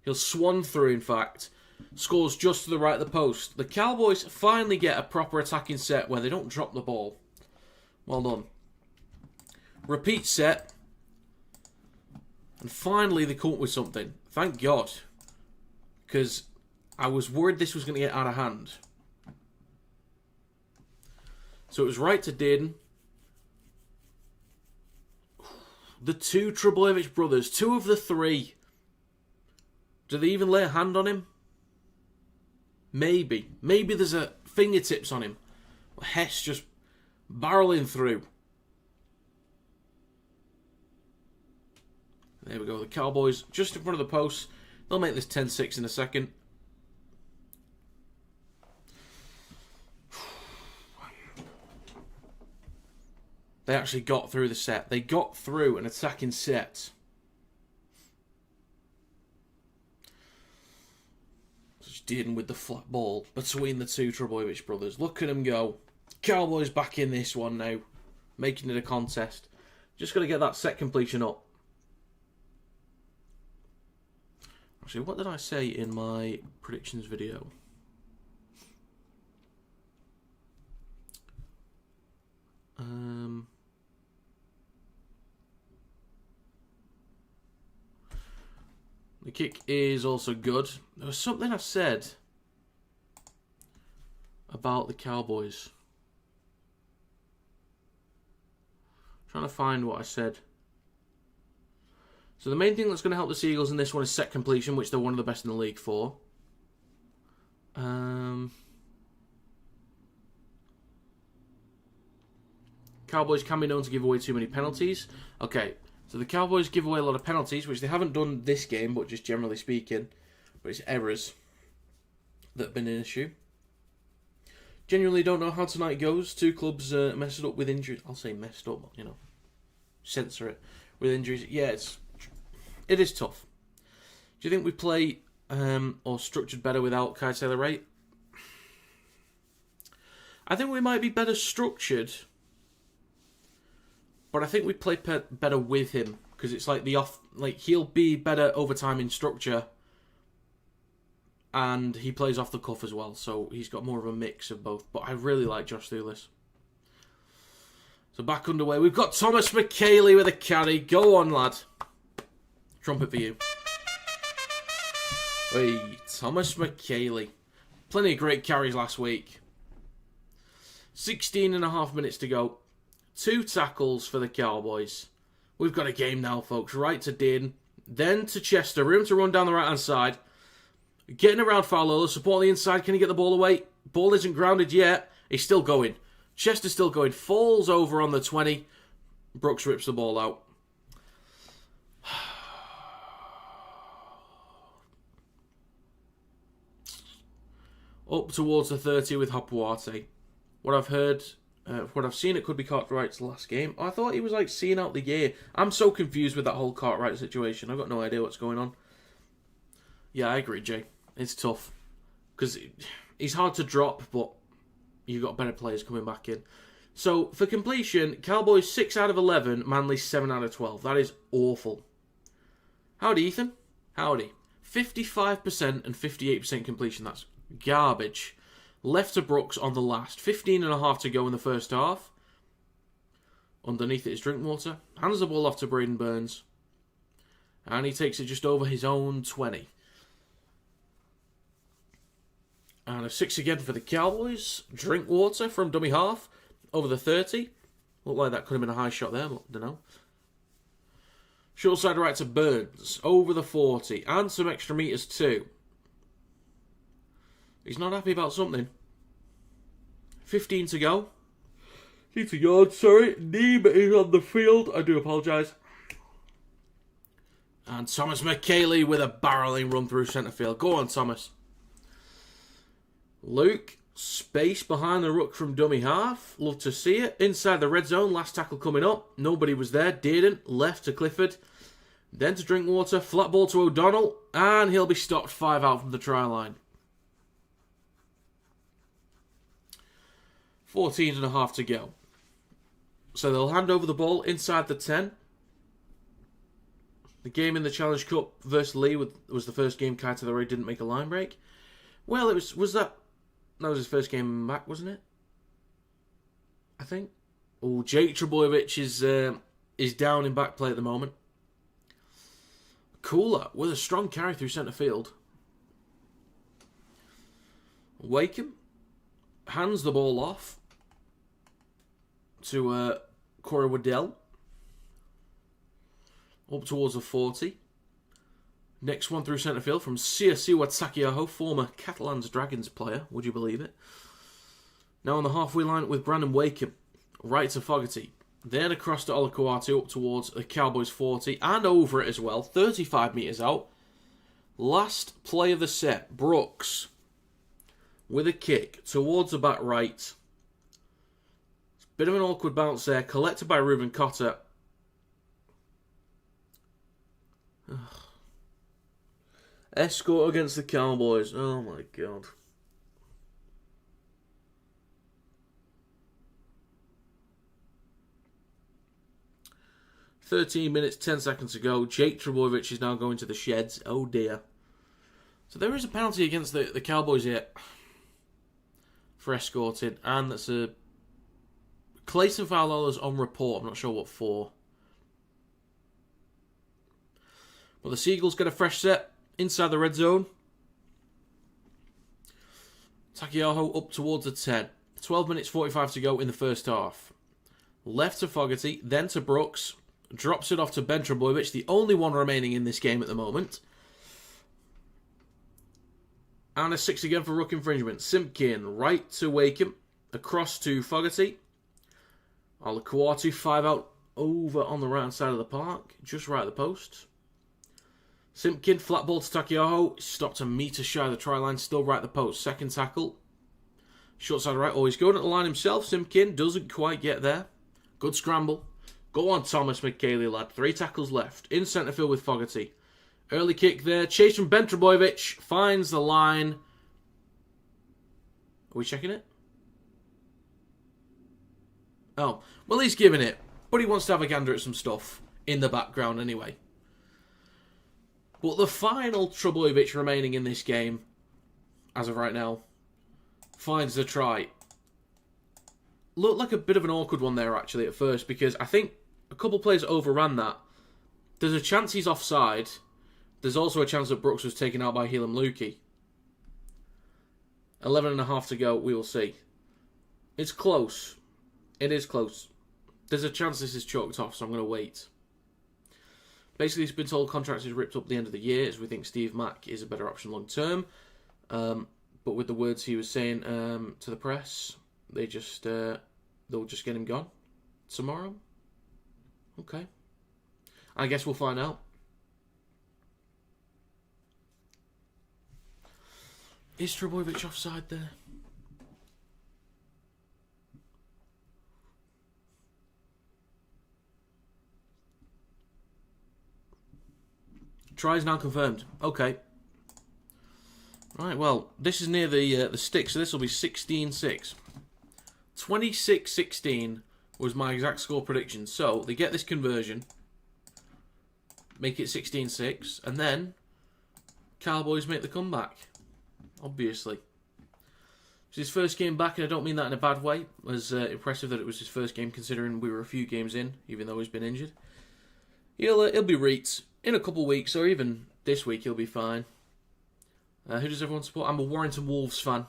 He'll swan through, in fact. Scores just to the right of the post. The Cowboys finally get a proper attacking set where they don't drop the ball. Well done. Repeat set. And finally they come up with something. Thank God. Because I was worried this was going to get out of hand. So it was right to Dearden. The two Trbojevic brothers. 2 of the 3. Do they even lay a hand on him? Maybe. Maybe there's a fingertips on him. Hess just barreling through. There we go. The Cowboys just in front of the post. They'll make this 10-6 in a second. They actually got through the set. They got through an attacking set. Just dealing with the flat ball between the two Trbojevic brothers. Look at them go. Cowboys back in this one now. Making it a contest. Just got to get that set completion up. Actually, what did I say in my predictions video? The kick is also good. There was something I said about the Cowboys. I'm trying to find what I said. So the main thing that's going to help the Seagulls in this one is set completion, which they're one of the best in the league for. Cowboys can be known to give away too many penalties. Okay, so the Cowboys give away a lot of penalties, which they haven't done this game, but just generally speaking. But it's errors that have been an issue. Genuinely don't know how tonight goes. 2 clubs messed up with injuries. I'll say messed up, you know. Censor it. With injuries. Yeah, it is tough. Do you think we play or structured better without Kai Taylor-Wright? I think we might be better structured, but I think we play better with him because it's like he'll be better over time in structure, and he plays off the cuff as well, so he's got more of a mix of both. But I really like Josh Thulis. So back underway, we've got Thomas McKaylee with a carry. Go on, lad. Trumpet for you. Hey, Thomas McKaylee. Plenty of great carries last week. 16.5 minutes to go. 2 tackles for the Cowboys. We've got a game now, folks. Right to Dearden. Then to Chester. Room to run down the right-hand side. Getting around Fowler. Support on the inside. Can he get the ball away? Ball isn't grounded yet. He's still going. Chester's still going. Falls over on the 20. Brooks rips the ball out. Up towards the 30 with Hopewarte. What I've heard, what I've seen, it could be Cartwright's last game. I thought he was like seeing out the year. I'm so confused with that whole Cartwright situation. I've got no idea what's going on. Yeah, I agree, Jay. It's tough. Because he's hard to drop, but you've got better players coming back in. So, for completion, Cowboys 6 out of 11, Manly 7 out of 12. That is awful. Howdy, Ethan. Howdy. 55% and 58% completion. That's garbage. Left to Brooks on the last. 15.5 to go in the first half. Underneath it is Drinkwater. Hands the ball off to Braden Burns. And he takes it just over his own 20. And a 6 again for the Cowboys. Drinkwater from dummy half. Over the 30. Looked like that could have been a high shot there, but I don't know. Short side right to Burns. Over the 40. And some extra metres too. He's not happy about something. 15 to go. 80 yards, sorry. Neem is on the field. I do apologise. And Thomas McKaylee with a barrelling run through centre field. Go on, Thomas. Luke, space behind the ruck from dummy half. Love to see it. Inside the red zone, last tackle coming up. Nobody was there. Dearden, left to Clifford. Then to Drinkwater. Flat ball to O'Donnell. And he'll be stopped 5 out from the try line. 14.5 to go. So they'll hand over the ball inside the 10. The game in the Challenge Cup versus Lee was the first game Kai Taylor didn't make a line break. Well, it was that was his first game back, wasn't it? I think. Oh, Jake Trebojevic is down in back play at the moment. Cooler with a strong carry through centre field. Wakeham hands the ball off to Corey Waddell. Up towards the 40. Next one through centre field from Siasiwa Takiaho, former Catalans Dragons player. Would you believe it? Now on the halfway line with Brandon Wakeham. Right to Fogarty. Then across to Olakuatu up towards the Cowboys 40. And over it as well. 35 metres out. Last play of the set. Brooks with a kick towards the back right. Bit of an awkward bounce there. Collected by Ruben Cotter. Escort against the Cowboys. Oh my god. (13 minutes, 10 seconds to go. Jake Trebojevic is now going to the sheds. Oh dear. So there is a penalty against the Cowboys here for escorting. And that's a Clayton Fowler's on report. I'm not sure what for. But the Seagulls get a fresh set inside the red zone. Takiaho up towards the 10. 12 minutes 45 to go in the first half. Left to Fogarty, then to Brooks. Drops it off to Ben Trebojevic, the only one remaining in this game at the moment. And a 6 again for ruck infringement. Simpkin right to Wakeham. Across to Fogarty. Olakuatu 5 out over on the right hand side of the park. Just right at the post. Simpkin, flat ball to Takiaho. Stopped a metre shy of the try line. Still right at the post. Second tackle. Short side right. Oh, he's going at the line himself. Simpkin doesn't quite get there. Good scramble. Go on, Thomas McKaylee, lad. 3 tackles left. In centre field with Fogarty. Early kick there. Chase from Ben Trebojevic. Finds the line. Are we checking it? Oh. Well, he's giving it. But he wants to have a gander at some stuff in the background anyway. But the final Trebojevic remaining in this game, as of right now, finds the try. Looked like a bit of an awkward one there, actually, at first, because I think a couple players overran that. There's a chance he's offside. There's also a chance that Brooks was taken out by Helam Lukey. 11.5 to go, we will see. It's close. It is close. There's a chance this is chalked off, so I'm going to wait. Basically, he's been told contracts is ripped up at the end of the year, as we think Steve Mack is a better option long term. But with the words he was saying to the press, they'll just get him gone tomorrow. Okay, I guess we'll find out. Is Trebojevic offside there? Try is now confirmed. Okay. Right, well, this is near the stick, so this will be 16-6. 26-16 was my exact score prediction. So, they get this conversion, make it 16-6, and then Cowboys make the comeback. Obviously. It's his first game back, and I don't mean that in a bad way. It was impressive that it was his first game, considering we were a few games in, even though he's been injured. He'll be reet in a couple of weeks, or even this week he'll be fine. Who does everyone support? I'm a Warrington Wolves fan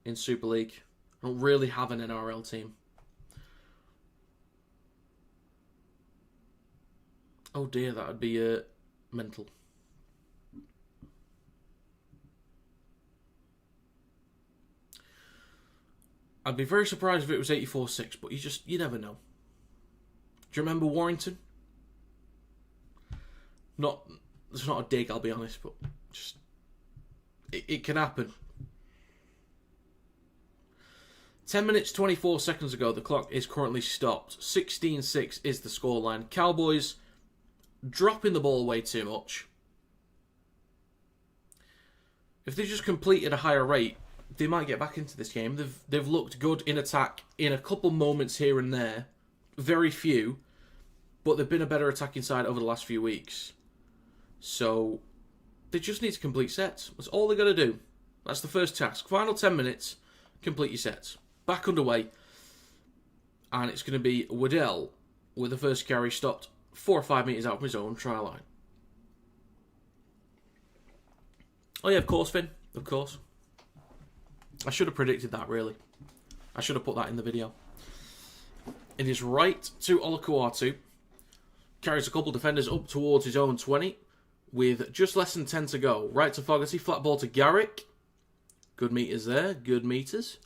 in Super League. I don't really have an NRL team. Oh dear, that would be mental. I'd be very surprised if it was 84-6, but you never know. Do you remember Warrington? It's not a dig, I'll be honest, but just it can happen. 10 minutes, 24 seconds ago, the clock is currently stopped. 16-6 is the scoreline. Cowboys dropping the ball way too much. If they just complete at a higher rate, they might get back into this game. They've looked good in attack in a couple moments here and there. Very few. But they've been a better attacking side over the last few weeks. So, they just need to complete sets. That's all they've got to do. That's the first task. Final 10 minutes, complete your sets. Back underway. And it's going to be Waddell with the first carry stopped 4 or 5 metres out from his own try line. Oh yeah, of course, Finn. Of course. I should have predicted that, really. I should have put that in the video. It is right to Olukuatu. Carries a couple defenders up towards his own 20. With just less than 10 to go. Right to Fogarty. Flat ball to Garrick. Good meters there. Good meters.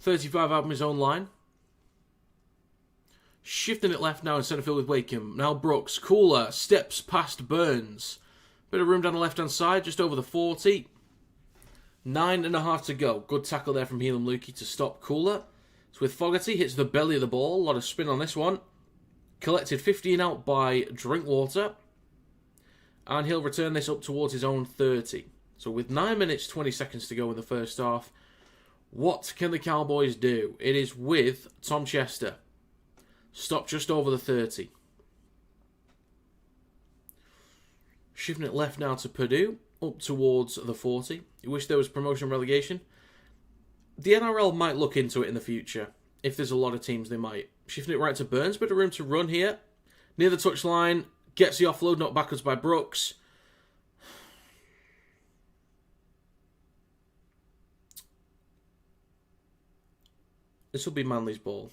35 out from his own line. Shifting it left now in centre field with Wakeham. Now Brooks. Cooler. Steps past Burns. Bit of room down the left-hand side. Just over the 40. 9.5 to go. Good tackle there from Helam Lukey to stop Cooler. It's with Fogarty. Hits the belly of the ball. A lot of spin on this one. Collected 15 out by Drinkwater. And he'll return this up towards his own 30. So with 9 minutes, 20 seconds to go in the first half, what can the Cowboys do? It is with Tom Chester. Stop just over the 30. Shifting it left now to Purdue, up towards the 40. You wish there was promotion relegation? The NRL might look into it in the future. If there's a lot of teams, they might. Shifting it right to Burns, bit of room to run here. Near the touchline, gets the offload, knocked backwards by Brooks. This will be Manly's ball.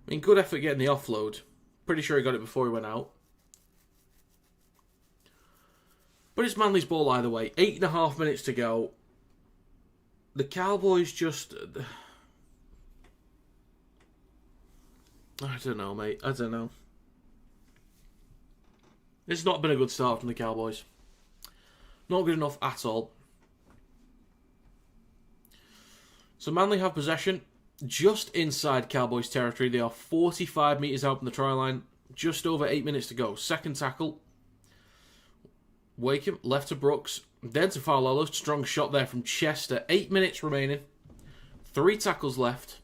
I mean, good effort getting the offload. Pretty sure he got it before he went out. But it's Manly's ball either way. 8.5 minutes to go. The Cowboys just... I don't know, mate. I don't know. It's not been a good start from the Cowboys. Not good enough at all. So Manly have possession just inside Cowboys territory. They are 45 metres out from the try line. Just over 8 minutes to go. Second tackle. Wakeham, left to Brooks. Then to Faulolo. Strong shot there from Chester. 8 minutes remaining. 3 tackles left.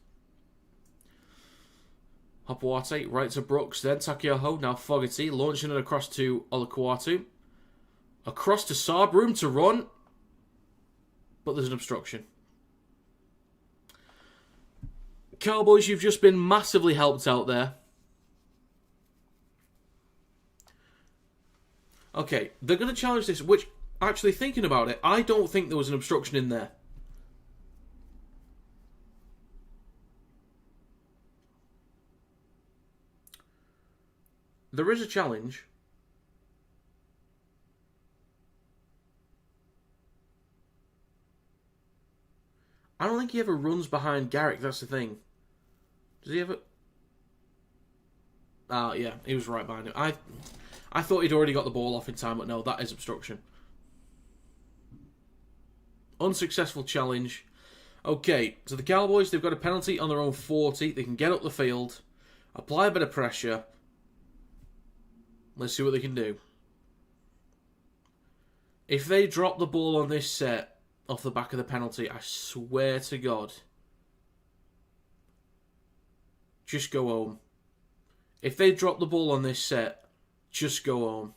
Hopawate, right to Brooks. Then Takiaho. Now Fogarty. Launching it across to Olukuatu. Across to Saab. Room to run. But there's an obstruction. Cowboys, you've just been massively helped out there. Okay, they're going to challenge this, which, actually thinking about it, I don't think there was an obstruction in there. There is a challenge. I don't think he ever runs behind Garrick, that's the thing. Does he ever... yeah, he was right behind him. I thought he'd already got the ball off in time, but no, that is obstruction. Unsuccessful challenge. Okay, so the Cowboys, they've got a penalty on their own 40. They can get up the field, apply a bit of pressure. Let's see what they can do. If they drop the ball on this set off the back of the penalty, I swear to God, just go home. If they drop the ball on this set, just go home.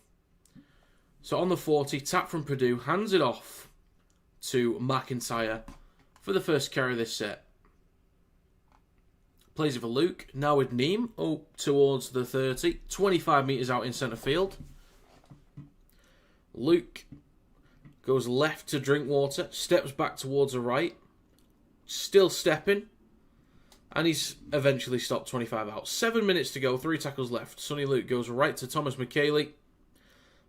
So on the 40, tap from Purdue, hands it off to McIntyre for the first carry of this set. Plays it for Luke, now with Neem, up towards the 30, 25 metres out in centre field. Luke goes left to Drinkwater, steps back towards the right, still stepping. And he's eventually stopped 25 out. 7 minutes to go, 3 tackles left. Sonny Luke goes right to Thomas McKaylee.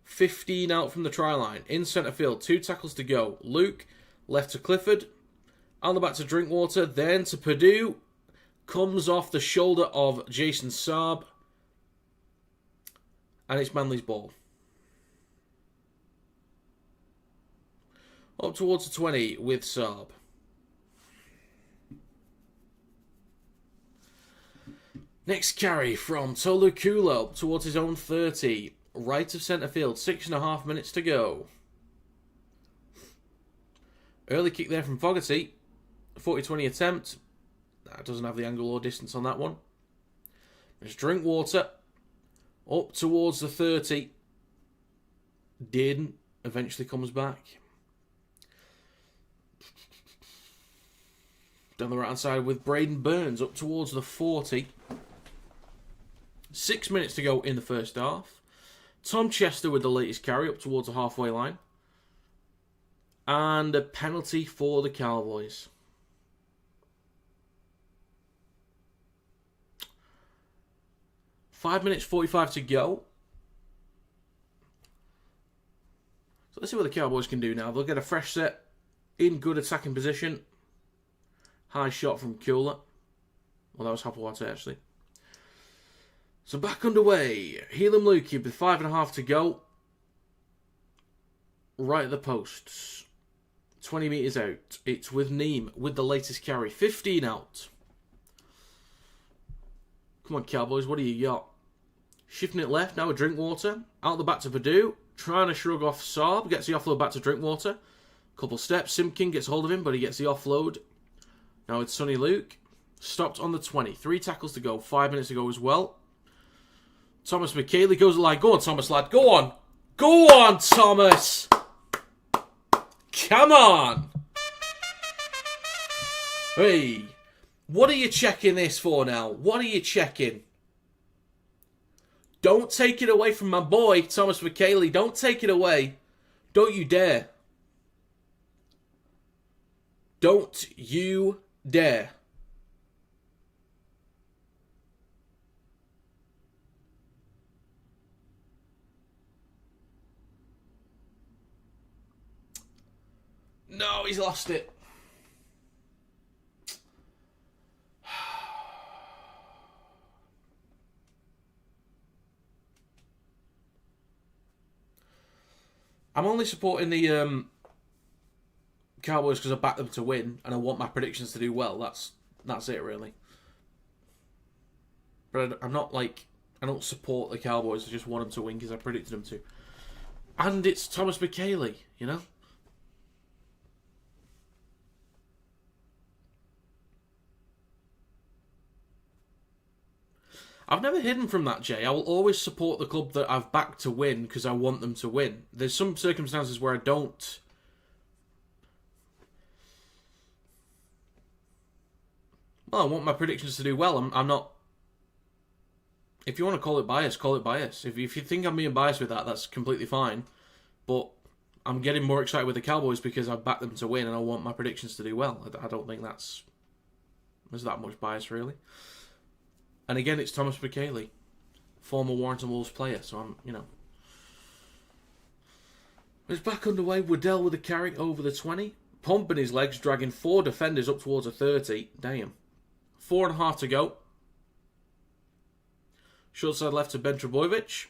15 out from the try line. In centre field, 2 tackles to go. Luke, left to Clifford. On the back to Drinkwater, then to Purdue. Comes off the shoulder of Jason Saab. And it's Manly's ball. Up towards the 20 with Saab. Next carry from Tolu Kulo up towards his own 30. Right of centre field, 6.5 minutes to go. Early kick there from Fogarty. 40-20 attempt. That doesn't have the angle or distance on that one. There's Drinkwater. Up towards the 30. Didn't. Eventually comes back. Down the right hand side with Braden Burns up towards the 40. 6 minutes to go in the first half. Tom Chester with the latest carry up towards the halfway line. And a penalty for the Cowboys. Five minutes 45 to go. So let's see what the Cowboys can do now. They'll get a fresh set in good attacking position. High shot from Kula. Well, that was Hapawate actually. So back underway. Helam Lukey with 5.5 to go. Right at the posts. 20 metres out. It's with Neem with the latest carry. 15 out. Come on, Cowboys. What do you got? Shifting it left now with Drinkwater. Out the back to Purdue. Trying to shrug off Saab. Gets the offload back to Drinkwater. Couple steps. Simkin gets hold of him, but he gets the offload. Now it's Sonny Luke. Stopped on the 20. 3 tackles to go. 5 minutes to go as well. Thomas McKaylee goes the line. Go on, Thomas, lad. Go on. Go on, Thomas. Come on. Hey. What are you checking this for now? What are you checking? Don't take it away from my boy, Thomas McKaylee. Don't take it away. Don't you dare. Don't you dare. No, he's lost it. I'm only supporting the Cowboys because I back them to win and I want my predictions to do well. That's it, really. But I'm not like... I don't support the Cowboys. I just want them to win because I predicted them to. And it's Thomas McKaylee, you know? I've never hidden from that, Jay. I will always support the club that I've backed to win because I want them to win. There's some circumstances where I don't. Well, I want my predictions to do well. I'm not... If you want to call it bias, call it bias. If you think I'm being biased with that, that's completely fine. But I'm getting more excited with the Cowboys because I've backed them to win and I want my predictions to do well. I don't think there's that much bias, really. And again, it's Thomas McKaylee, former Warrington Wolves player. So I'm, you know. It's back underway. Waddell with a carry over the 20. Pumping his legs, dragging 4 defenders up towards a 30. Damn. 4.5 to go. Short side left to Ben Trebojevic.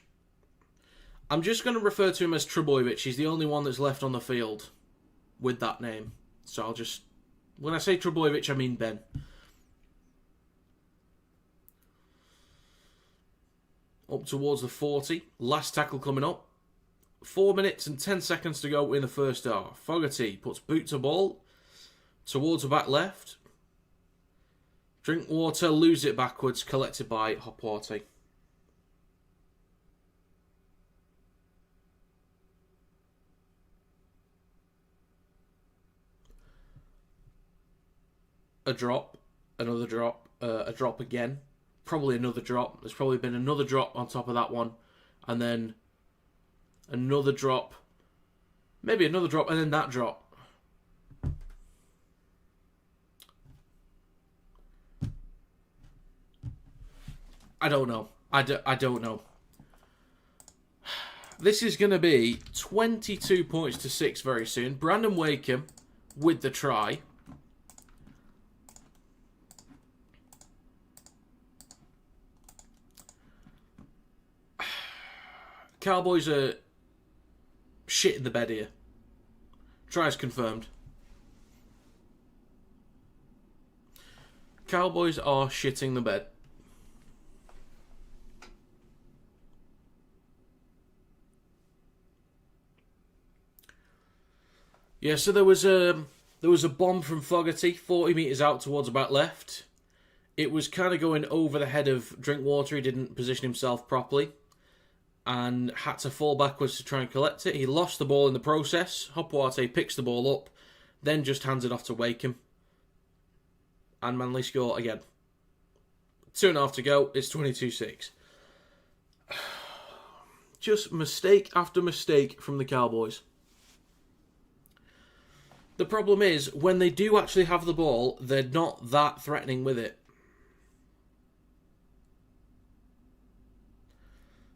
I'm just going to refer to him as Trebojevic. He's the only one that's left on the field with that name. So I'll just... When I say Trebojevic, I mean Ben. Up towards the 40. Last tackle coming up. 4 minutes and 10 seconds to go in the first half. Fogarty puts boot to ball. Towards the back left. Drinkwater loses it backwards. Collected by Hopwater. A drop. Another drop. A drop again. Probably another drop. There's probably been another drop on top of that one. And then another drop. Maybe another drop and then that drop. I don't know. I don't know. This is going to be 22 points to 6 very soon. Brandon Wakeham with the try. Cowboys are shit in the bed here. Tries confirmed. Cowboys are shitting the bed. Yeah, so there was a bomb from Fogarty, 40 metres out towards the back left. It was kind of going over the head of Drinkwater. He didn't position himself properly and had to fall backwards to try and collect it. He lost the ball in the process. Hopewarte picks the ball up, then just hands it off to Wakeham. And Manly score again. 2.5 to go. It's 22-6. Just mistake after mistake from the Cowboys. The problem is, when they do actually have the ball, they're not that threatening with it.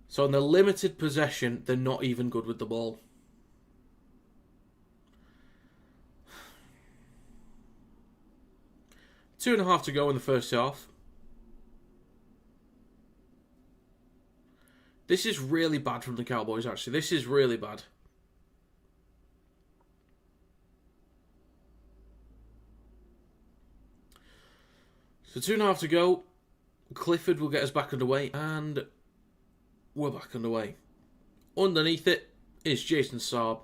So in the limited possession, they're not even good with the ball. Two and a half to go in the first half. This is really bad from the Cowboys, actually. This is really bad. So 2.5 to go. Clifford will get us back underway, and we're back underway. Underneath it is Jason Saab.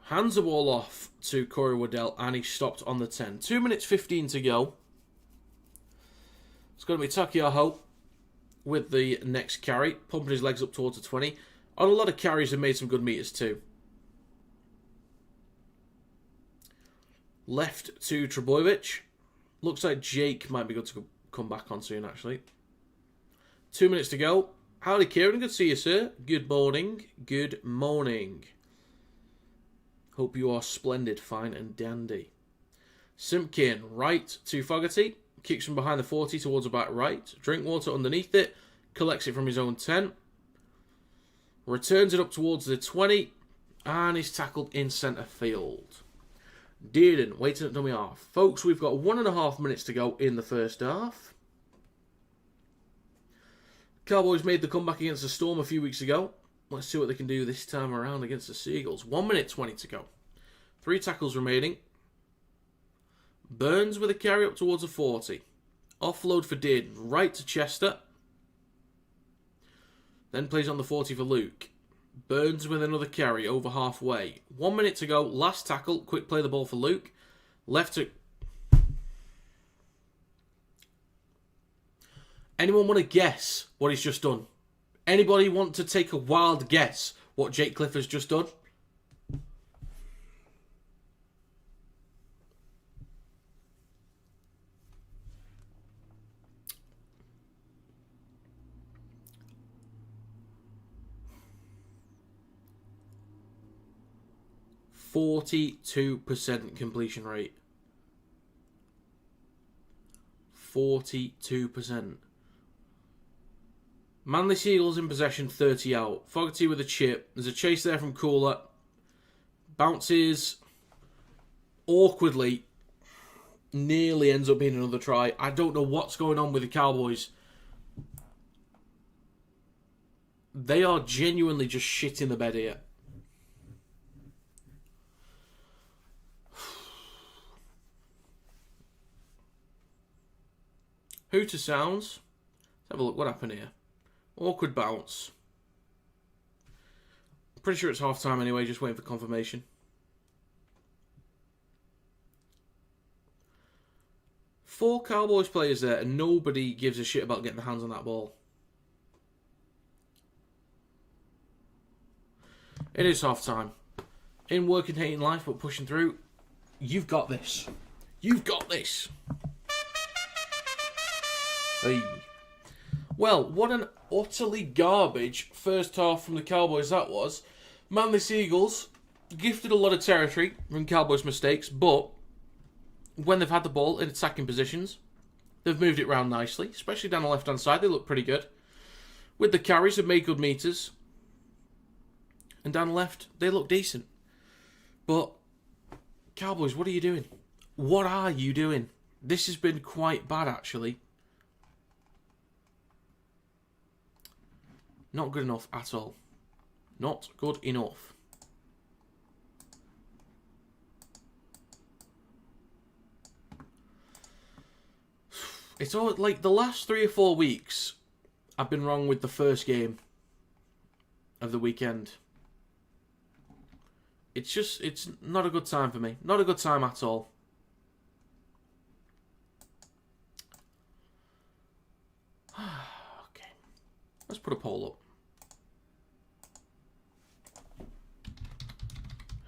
Hands the ball off to Corey Waddell, and he stopped on the 10. 2 minutes 15 to go. It's going to be Takiaho with the next carry, pumping his legs up towards the 20. On a lot of carries, have made some good meters too. Left to Trebojevic. Looks like Jake might be good to come back on soon, actually. 2 minutes to go. Howdy, Kieran. Good to see you, sir. Good morning. Good morning. Hope you are splendid, fine and dandy. Simpkin, right to Fogarty. Kicks from behind the 40 towards the back right. Drinkwater underneath it. Collects it from his own 10. Returns it up towards the 20. And is tackled in centre field. Dearden waiting at dummy half. Folks, we've got 1.5 minutes to go in the first half. Cowboys made the comeback against the Storm a few weeks ago. Let's see what they can do this time around against the Seagulls. 1 minute 20 to go. 3 tackles remaining. Burns with a carry up towards the 40. Offload for Dearden. Right to Chester. Then plays on the 40 for Luke. Burns with another carry over halfway. 1 minute to go. Last tackle. Quick play the ball for Luke. Left to... Anyone want to guess what he's just done? Anybody want to take a wild guess what Jake Clifford's just done? %42% completion rate. 42%. Manly Seagulls in possession, 30 out. Fogarty with a chip. There's a chase there from Cooler. Bounces awkwardly. Nearly ends up being another try. I don't know what's going on with the Cowboys. They are genuinely just shit in the bed here. Hooter sounds. Let's have a look. What happened here? Awkward bounce. Pretty sure it's half time anyway, just waiting for confirmation. 4 Cowboys players there and nobody gives a shit about getting their hands on that ball. It is half time. In working, hating life, but pushing through. You've got this. You've got this. Hey. Well, what an utterly garbage first half from the Cowboys that was. Manly Seagulls gifted a lot of territory from Cowboys' mistakes, but when they've had the ball in attacking positions, They've moved it around nicely, especially down the left-hand side. They look pretty good. With the carries, they've made good meters. And down the left, they look decent. But, Cowboys, what are you doing? What are you doing? This has been quite bad, actually. Not good enough at all. Not good enough. It's all like the last 3 or 4 weeks, I've been wrong with the first game of the weekend. It's not a good time for me. Not a good time at all. Okay. Let's put a poll up.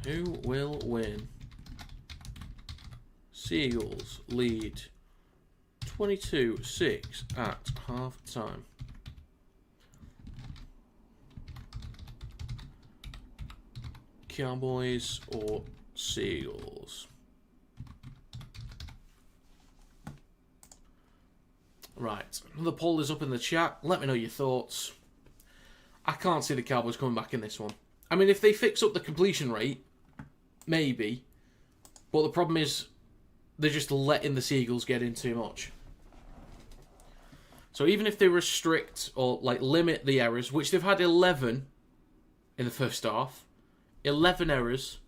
Who will win? Seagulls lead 22-6 at half time. Cowboys or Seagulls? Right, the poll is up in the chat. Let me know your thoughts. I can't see the Cowboys coming back in this one. I mean, if they fix up the completion rate, maybe. But the problem is, they're just letting the Seagulls get in too much. So even if they restrict or like limit the errors, which they've had 11 in the first half, 11 errors.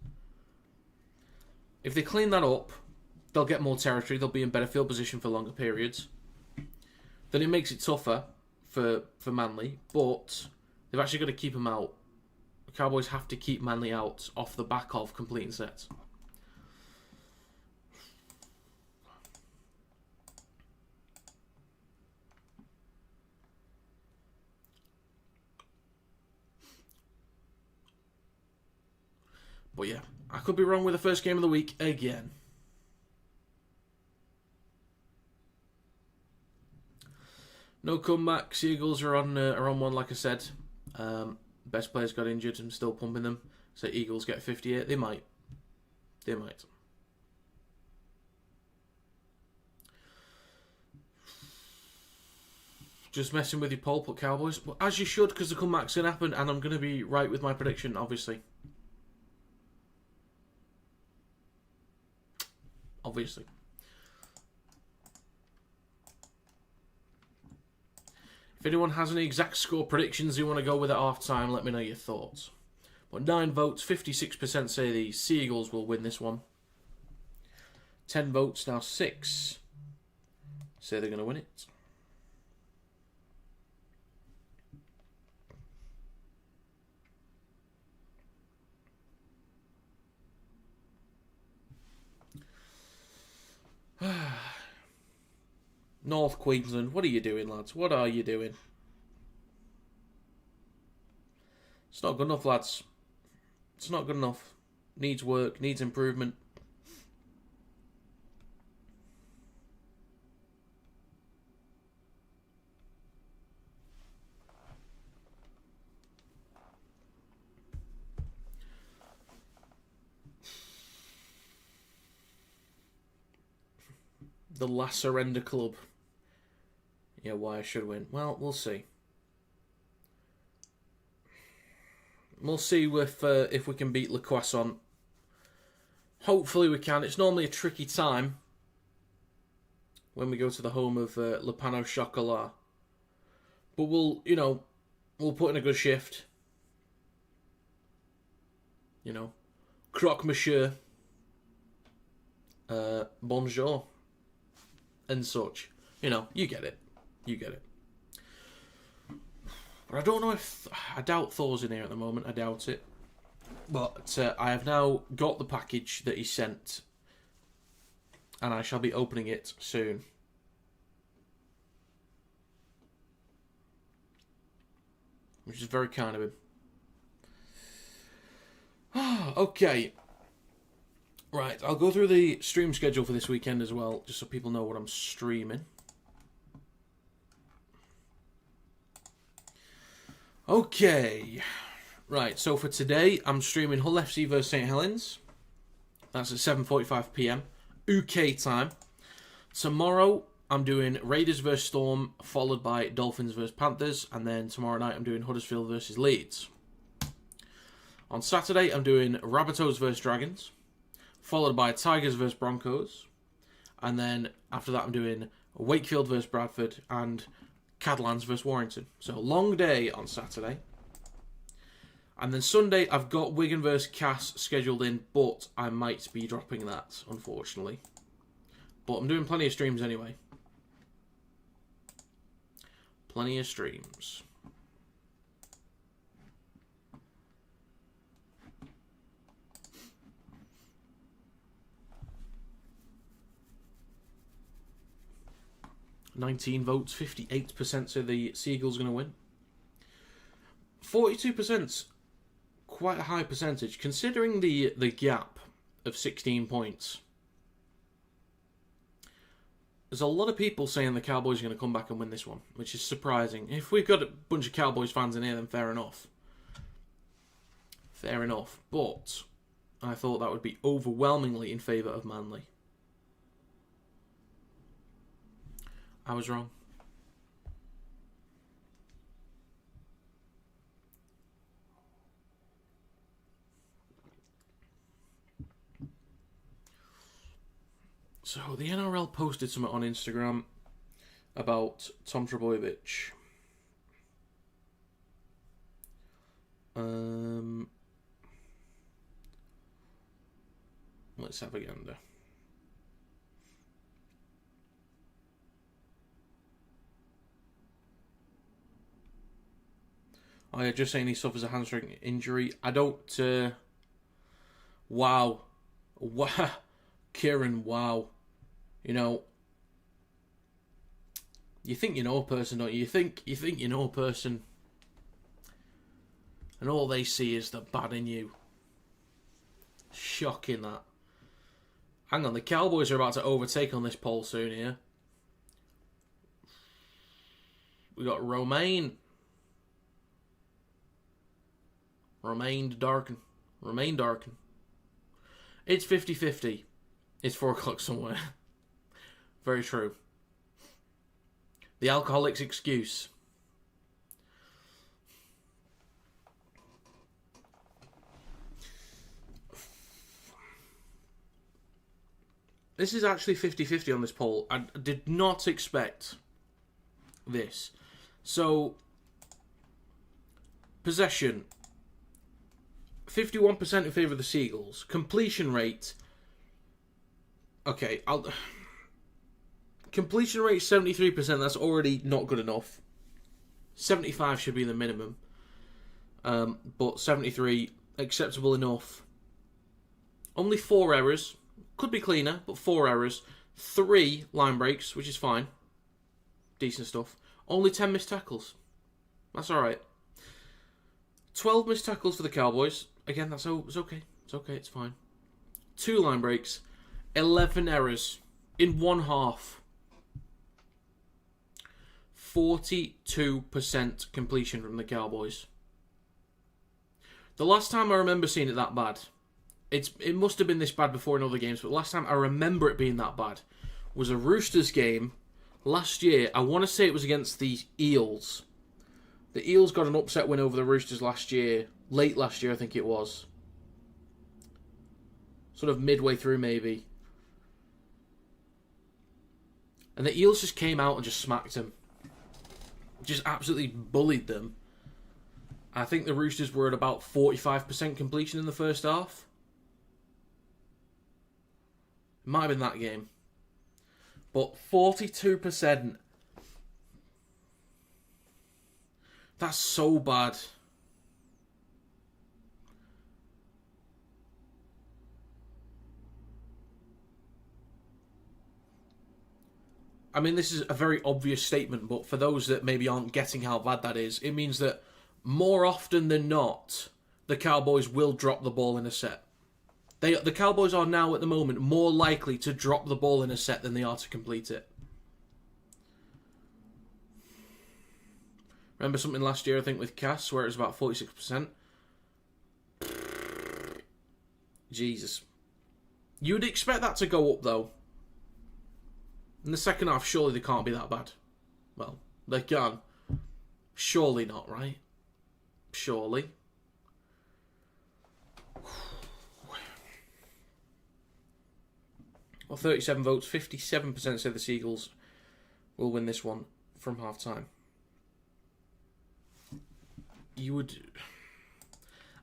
If they clean that up, they'll get more territory. They'll be in better field position for longer periods. Then it makes it tougher for Manly, but they've actually got to keep them out. The Cowboys have to keep Manly out off the back of completing sets. But yeah, I could be wrong with the first game of the week again. No comeback. Seagulls are on one, like I said. Best players got injured. I'm still pumping them. So Eagles get 58. They might. They might. Just messing with your poll, put Cowboys. Well, as you should, because the comeback's going to happen, and I'm going to be right with my prediction, obviously. Obviously. If anyone has any exact score predictions you want to go with at half-time, let me know your thoughts. But 9 votes, 56% say the Seagulls will win this one. 10 votes, now 6 say they're going to win it. North Queensland, what are you doing, lads? What are you doing? It's not good enough, lads. It's not good enough. Needs work, needs improvement. The last surrender club. Yeah, why I should win. Well, we'll see. We'll see if we can beat Le Croissant. Hopefully we can. It's normally a tricky time when we go to the home of Le Pan au Chocolat. But we'll put in a good shift. Croque monsieur. Bonjour. And such. You get it. You get it. But I don't know if... I doubt Thor's in here at the moment. I doubt it. But I have now got the package that he sent. And I shall be opening it soon. Which is very kind of him. Okay. Right, I'll go through the stream schedule for this weekend as well, just so people know what I'm streaming. Okay. Right, so for today, I'm streaming Hull FC vs St Helens. That's at 7:45 PM, UK time. Tomorrow, I'm doing Raiders vs Storm, followed by Dolphins vs Panthers, and then tomorrow night I'm doing Huddersfield vs Leeds. On Saturday, I'm doing Rabbitohs vs Dragons, followed by Tigers vs Broncos, and then after that I'm doing Wakefield vs Bradford and Cadlands vs Warrington. So long day on Saturday. And then Sunday, I've got Wigan vs Cass scheduled in, but I might be dropping that, unfortunately. But I'm doing plenty of streams anyway. Plenty of streams. $19 votes, 58% say the Seagulls are going to win. 42%'s quite a high percentage, considering the gap of 16 points. There's a lot of people saying the Cowboys are going to come back and win this one, which is surprising. If we've got a bunch of Cowboys fans in here, then fair enough. Fair enough. But I thought that would be overwhelmingly in favour of Manly. I was wrong. So, the NRL posted something on Instagram about Tom Trbojevic. Let's have a gander. Oh, yeah, just saying he suffers a hamstring injury. I don't... Wow. Wow. Kieran, wow. You know, you think you know a person, don't you? You think you know a person, and all they see is the bad in you. Shocking, that. Hang on, the Cowboys are about to overtake on this poll soon here. We got Romain Darkin. It's 50-50. It's 4 o'clock somewhere. Very true. The alcoholic's excuse. This is actually 50-50 on this poll. I did not expect this. So, possession. 51% in favour of the Seagulls. Completion rate. Okay, completion rate 73%, that's already not good enough. 75 should be the minimum. But 73, acceptable enough. Only 4 errors. Could be cleaner, but 4 errors. 3 line breaks, which is fine. Decent stuff. Only 10 missed tackles. That's alright. 12 missed tackles for the Cowboys. Again, it's okay. It's okay, it's fine. 2 line breaks. 11 errors in one half. 42% completion from the Cowboys. The last time I remember seeing it that bad, it must have been this bad before in other games, but last time I remember it being that bad was a Roosters game last year. I want to say it was against the Eels. The Eels got an upset win over the Roosters last year. Late last year, I think it was. Sort of midway through, maybe. And the Eels just came out and just smacked them. Just absolutely bullied them. I think the Roosters were at about 45% completion in the first half. It might have been that game. But 42%. That's so bad. I mean, this is a very obvious statement, but for those that maybe aren't getting how bad that is, it means that more often than not, the Cowboys will drop the ball in a set. The Cowboys are now, at the moment, more likely to drop the ball in a set than they are to complete it. Remember something last year, I think, with Cass, where it was about 46%? Jesus. You'd expect that to go up, though. In the second half, surely they can't be that bad. Well, they can. Surely not, right? Surely. Well, 37 votes, 57% say the Seagulls will win this one from half-time.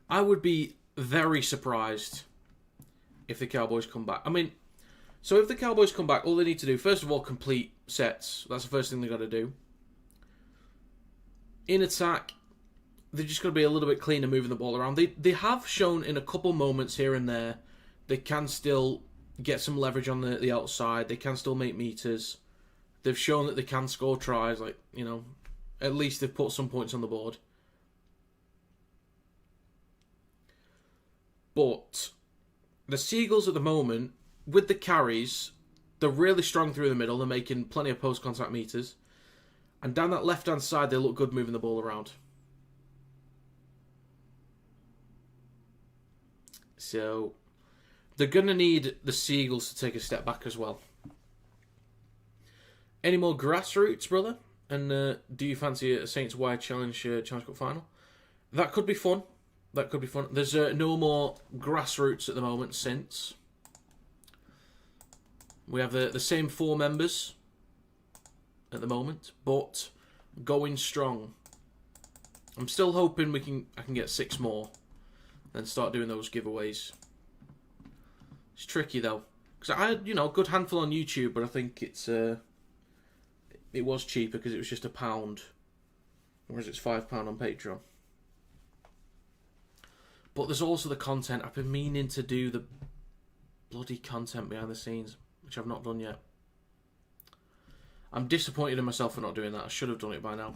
I would be very surprised if the Cowboys come back. I mean, so if the Cowboys come back, all they need to do, first of all, complete sets. That's the first thing they've got to do. In attack, they're just going to be a little bit cleaner moving the ball around. They have shown in a couple moments here and there they can still get some leverage on the outside. They can still make meters. They've shown that they can score tries. Like, you know, at least they've put some points on the board. But the Seagulls at the moment, with the carries, they're really strong through the middle. They're making plenty of post-contact meters. And down that left-hand side, they look good moving the ball around. So they're going to need the Seagulls to take a step back as well. Any more grassroots, brother? And do you fancy a Saints Wide Challenge Cup final? That could be fun. That could be fun. There's no more grassroots at the moment since. We have the same 4 members at the moment, but going strong. I'm still hoping I can get 6 more and start doing those giveaways. It's tricky though, because I had, a good handful on YouTube, but I think it was cheaper because it was just £1, whereas it's £5 on Patreon. But there's also the content. I've been meaning to do the bloody content behind the scenes, which I've not done yet. I'm disappointed in myself for not doing that. I should have done it by now.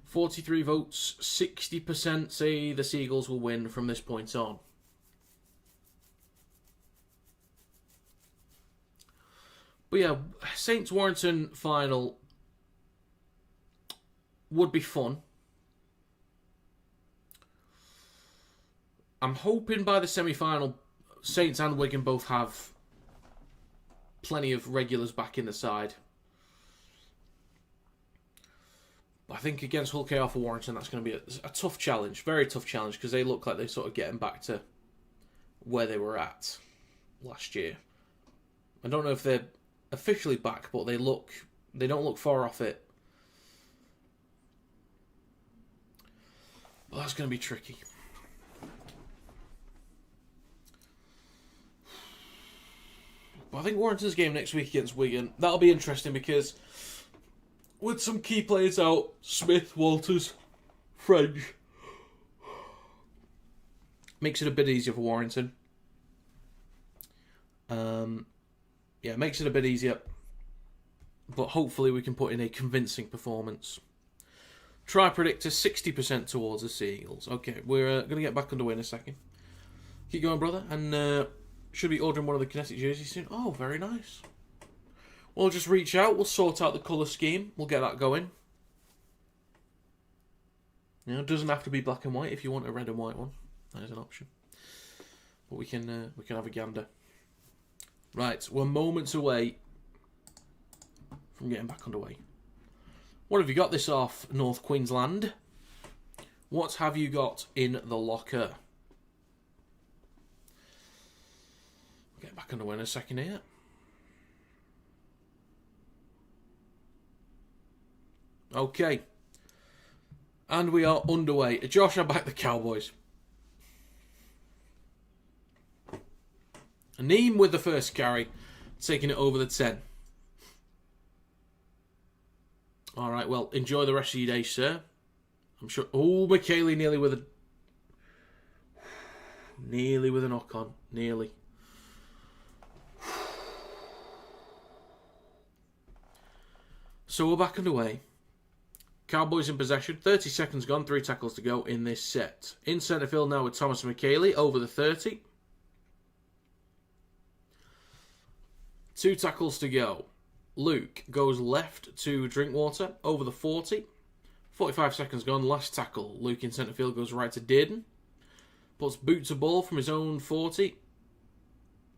43 votes, 60% say the Seagulls will win from this point on. But yeah, Saints Warrington final would be fun. I'm hoping by the semi-final, Saints and Wigan both have plenty of regulars back in the side. But I think against Hull KR for Warrington, that's going to be a tough challenge. Very tough challenge, because they look like they're sort of getting back to where they were at last year. I don't know if they're officially back, but they don't look far off it. But that's going to be tricky. But I think Warrington's game next week against Wigan, that'll be interesting because with some key players out, Smith, Walters, French, makes it a bit easier for Warrington. Yeah, makes it a bit easier. But hopefully we can put in a convincing performance. Try predictor 60% towards the Seagulls. Okay, we're going to get back underway in a second. Keep going, brother. And should be ordering one of the Kinetic jerseys soon. Oh, very nice. We'll just reach out. We'll sort out the colour scheme. We'll get that going. It doesn't have to be black and white. If you want a red and white one, that is an option. But we can have a gander. Right, we're moments away from getting back underway. What have you got this off, North Queensland? What have you got in the locker? Get back underway in a second here. Okay. And we are underway. Josh, I back the Cowboys. Neem with the first carry, taking it over the 10. Alright, well, enjoy the rest of your day, sir. I'm sure... Oh, McKaylee nearly with a... Nearly with a knock-on. Nearly. So we're back underway. Cowboys in possession. 30 seconds gone. 3 tackles to go in this set. In centre field now with Thomas McKaylee over the 30. 2 tackles to go. Luke goes left to Drinkwater over the 40. 45 seconds gone. Last tackle. Luke in centre field goes right to Dearden. Puts boot to ball from his own 40.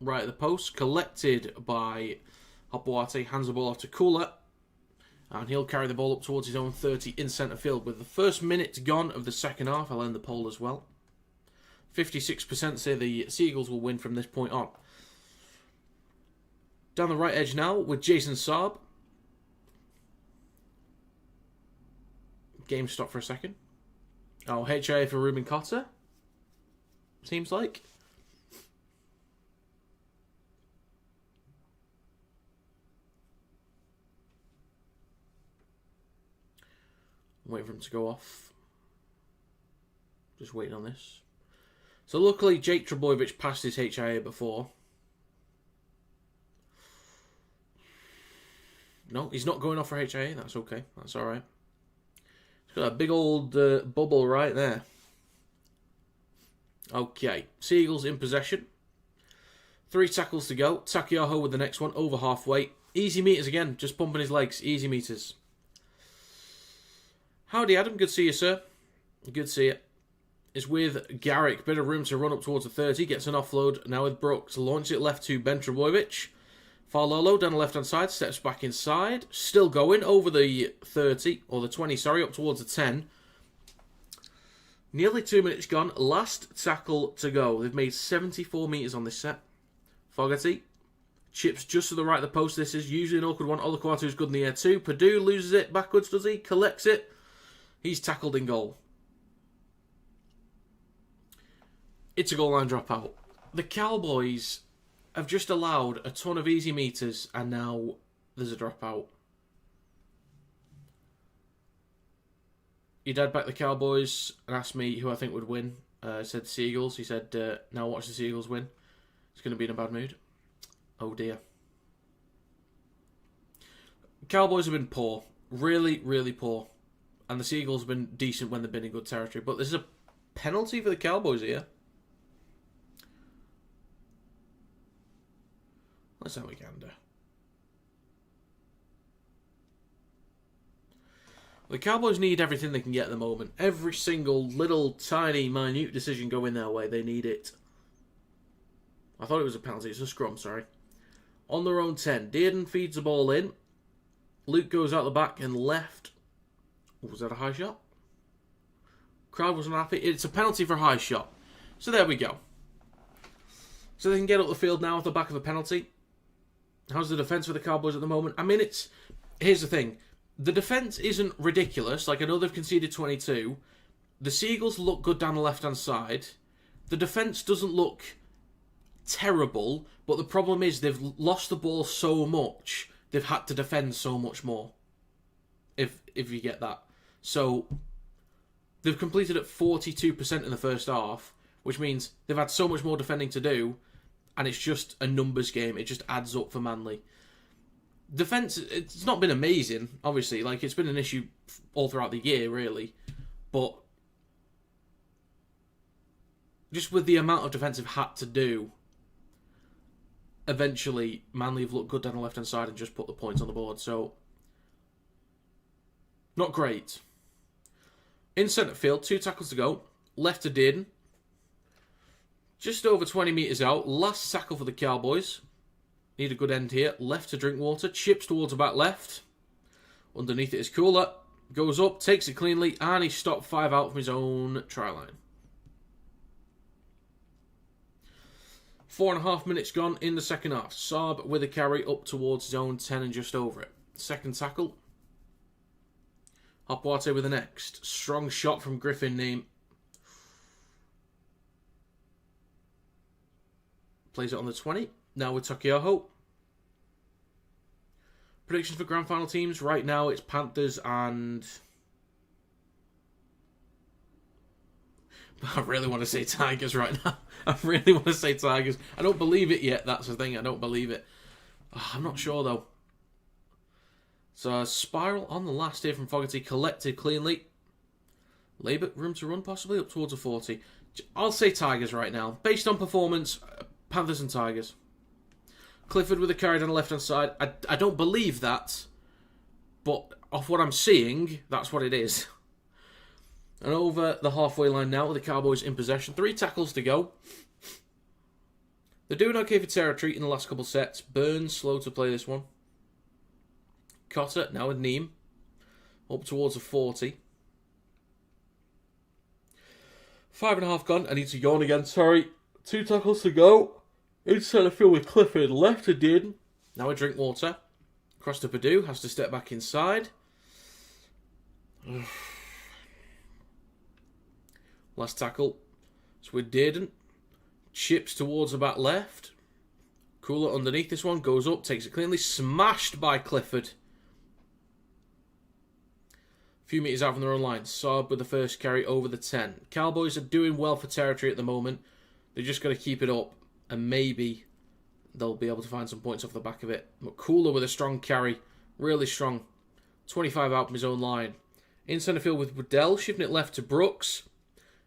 right at the post. Collected by Hopewate. Hands the ball off to Cooler. And he'll carry the ball up towards his own 30 in centre field. With the first minute gone of the second half, I'll end the poll as well. 56% say the Seagulls will win from this point on. Down the right edge now with Jason Saab. Game stopped for a second. Oh, HIA for Ruben Cotter. Seems like. Waiting for him to go off. Just waiting on this. So luckily Jake Trebojevic passed his HIA before. No, he's not going off for HIA. That's okay. That's alright. He's got a big old bubble right there. Okay. Seagulls in possession. 3 tackles to go. Takiaho with the next one. Over halfway. Easy meters again. Just pumping his legs. Easy meters. Howdy, Adam. Good to see you, sir. Good to see you. It's with Garrick. Bit of room to run up towards the 30. Gets an offload. Now with Brooks. Launch it left to Ben Trebojevic. Farlolo down the left-hand side. Steps back inside. Still going over the 30. Or the 20, sorry. Up towards the 10. Nearly 2 minutes gone. Last tackle to go. They've made 74 metres on this set. Fogarty. Chips just to the right of the post. This is usually an awkward one. Olaquatu's good in the air too. Purdue loses it backwards, does he? Collects it. He's tackled in goal. It's a goal line dropout. The Cowboys have just allowed a ton of easy meters and now there's a dropout. Your dad backed the Cowboys and asked me who I think would win. Said Seagulls. He said, now watch the Seagulls win. He's going to be in a bad mood. Oh dear. Cowboys have been poor. Really, really poor. And the Seagulls have been decent when they've been in good territory. But there's a penalty for the Cowboys here. Let's have a gander. The Cowboys need everything they can get at the moment. Every single little, tiny, minute decision going their way. They need it. I thought it was a penalty. It's a scrum, sorry. On their own 10. Dearden feeds the ball in. Luke goes out the back and left. Was that a high shot? Crowd wasn't happy. It's a penalty for a high shot. So there we go. So they can get up the field now off the back of a penalty. How's the defence for the Cowboys at the moment? I mean, here's the thing. The defence isn't ridiculous. Like, I know they've conceded 22. The Seagulls look good down the left-hand side. The defence doesn't look terrible, but the problem is they've lost the ball so much, they've had to defend so much more. If you get that. So, they've completed at 42% in the first half, which means they've had so much more defending to do, and it's just a numbers game. It just adds up for Manly. Defence, it's not been amazing, obviously. Like, it's been an issue all throughout the year, really. But just with the amount of defence they've had to do, eventually Manly have looked good down the left-hand side and just put the points on the board. So, not great. In centre field, 2 tackles to go. Left to Dearden. Just over 20 metres out. Last tackle for the Cowboys. Need a good end here. Left to Drinkwater. Chips towards the back left. Underneath it is Cooler. Goes up, takes it cleanly, and he stopped 5 out from his own try line. 4.5 minutes gone in the second half. Saab with a carry up towards his own 10 and just over it. Second tackle. Hopewate with the next. Strong shot from Griffin name. Plays it on the 20. Now with Takiaho. Predictions for grand final teams. Right now it's Panthers and... I really want to say Tigers right now. I really want to say Tigers. I don't believe it yet. That's the thing. I don't believe it. I'm not sure though. So Spiral on the last here from Fogarty. Collected cleanly. Labour, room to run possibly up towards a 40. I'll say Tigers right now. Based on performance, Panthers and Tigers. Clifford with a carry down the left-hand side. I don't believe that, but off what I'm seeing, that's what it is. And over the halfway line now with the Cowboys in possession. 3 tackles to go. They're doing okay for territory in the last couple sets. Burns slow to play this one. Cotter now with Neem. Up towards a 40. 5.5 gone. I need to yawn again. Sorry. 2 tackles to go. Inside the field with Clifford. Left to Dearden. Now a Drinkwater. Across to Purdue. Has to step back inside. Last tackle. It's with Dearden. Chips towards the back left. Cooler underneath this one. Goes up. Takes it cleanly. Smashed by Clifford. A few metres out from their own line. Saab with the first carry over the 10. Cowboys are doing well for territory at the moment. They're just got to keep it up. And maybe they'll be able to find some points off the back of it. But Cooler with a strong carry. Really strong. 25 out from his own line. In centre field with Waddell. Shifting it left to Brooks.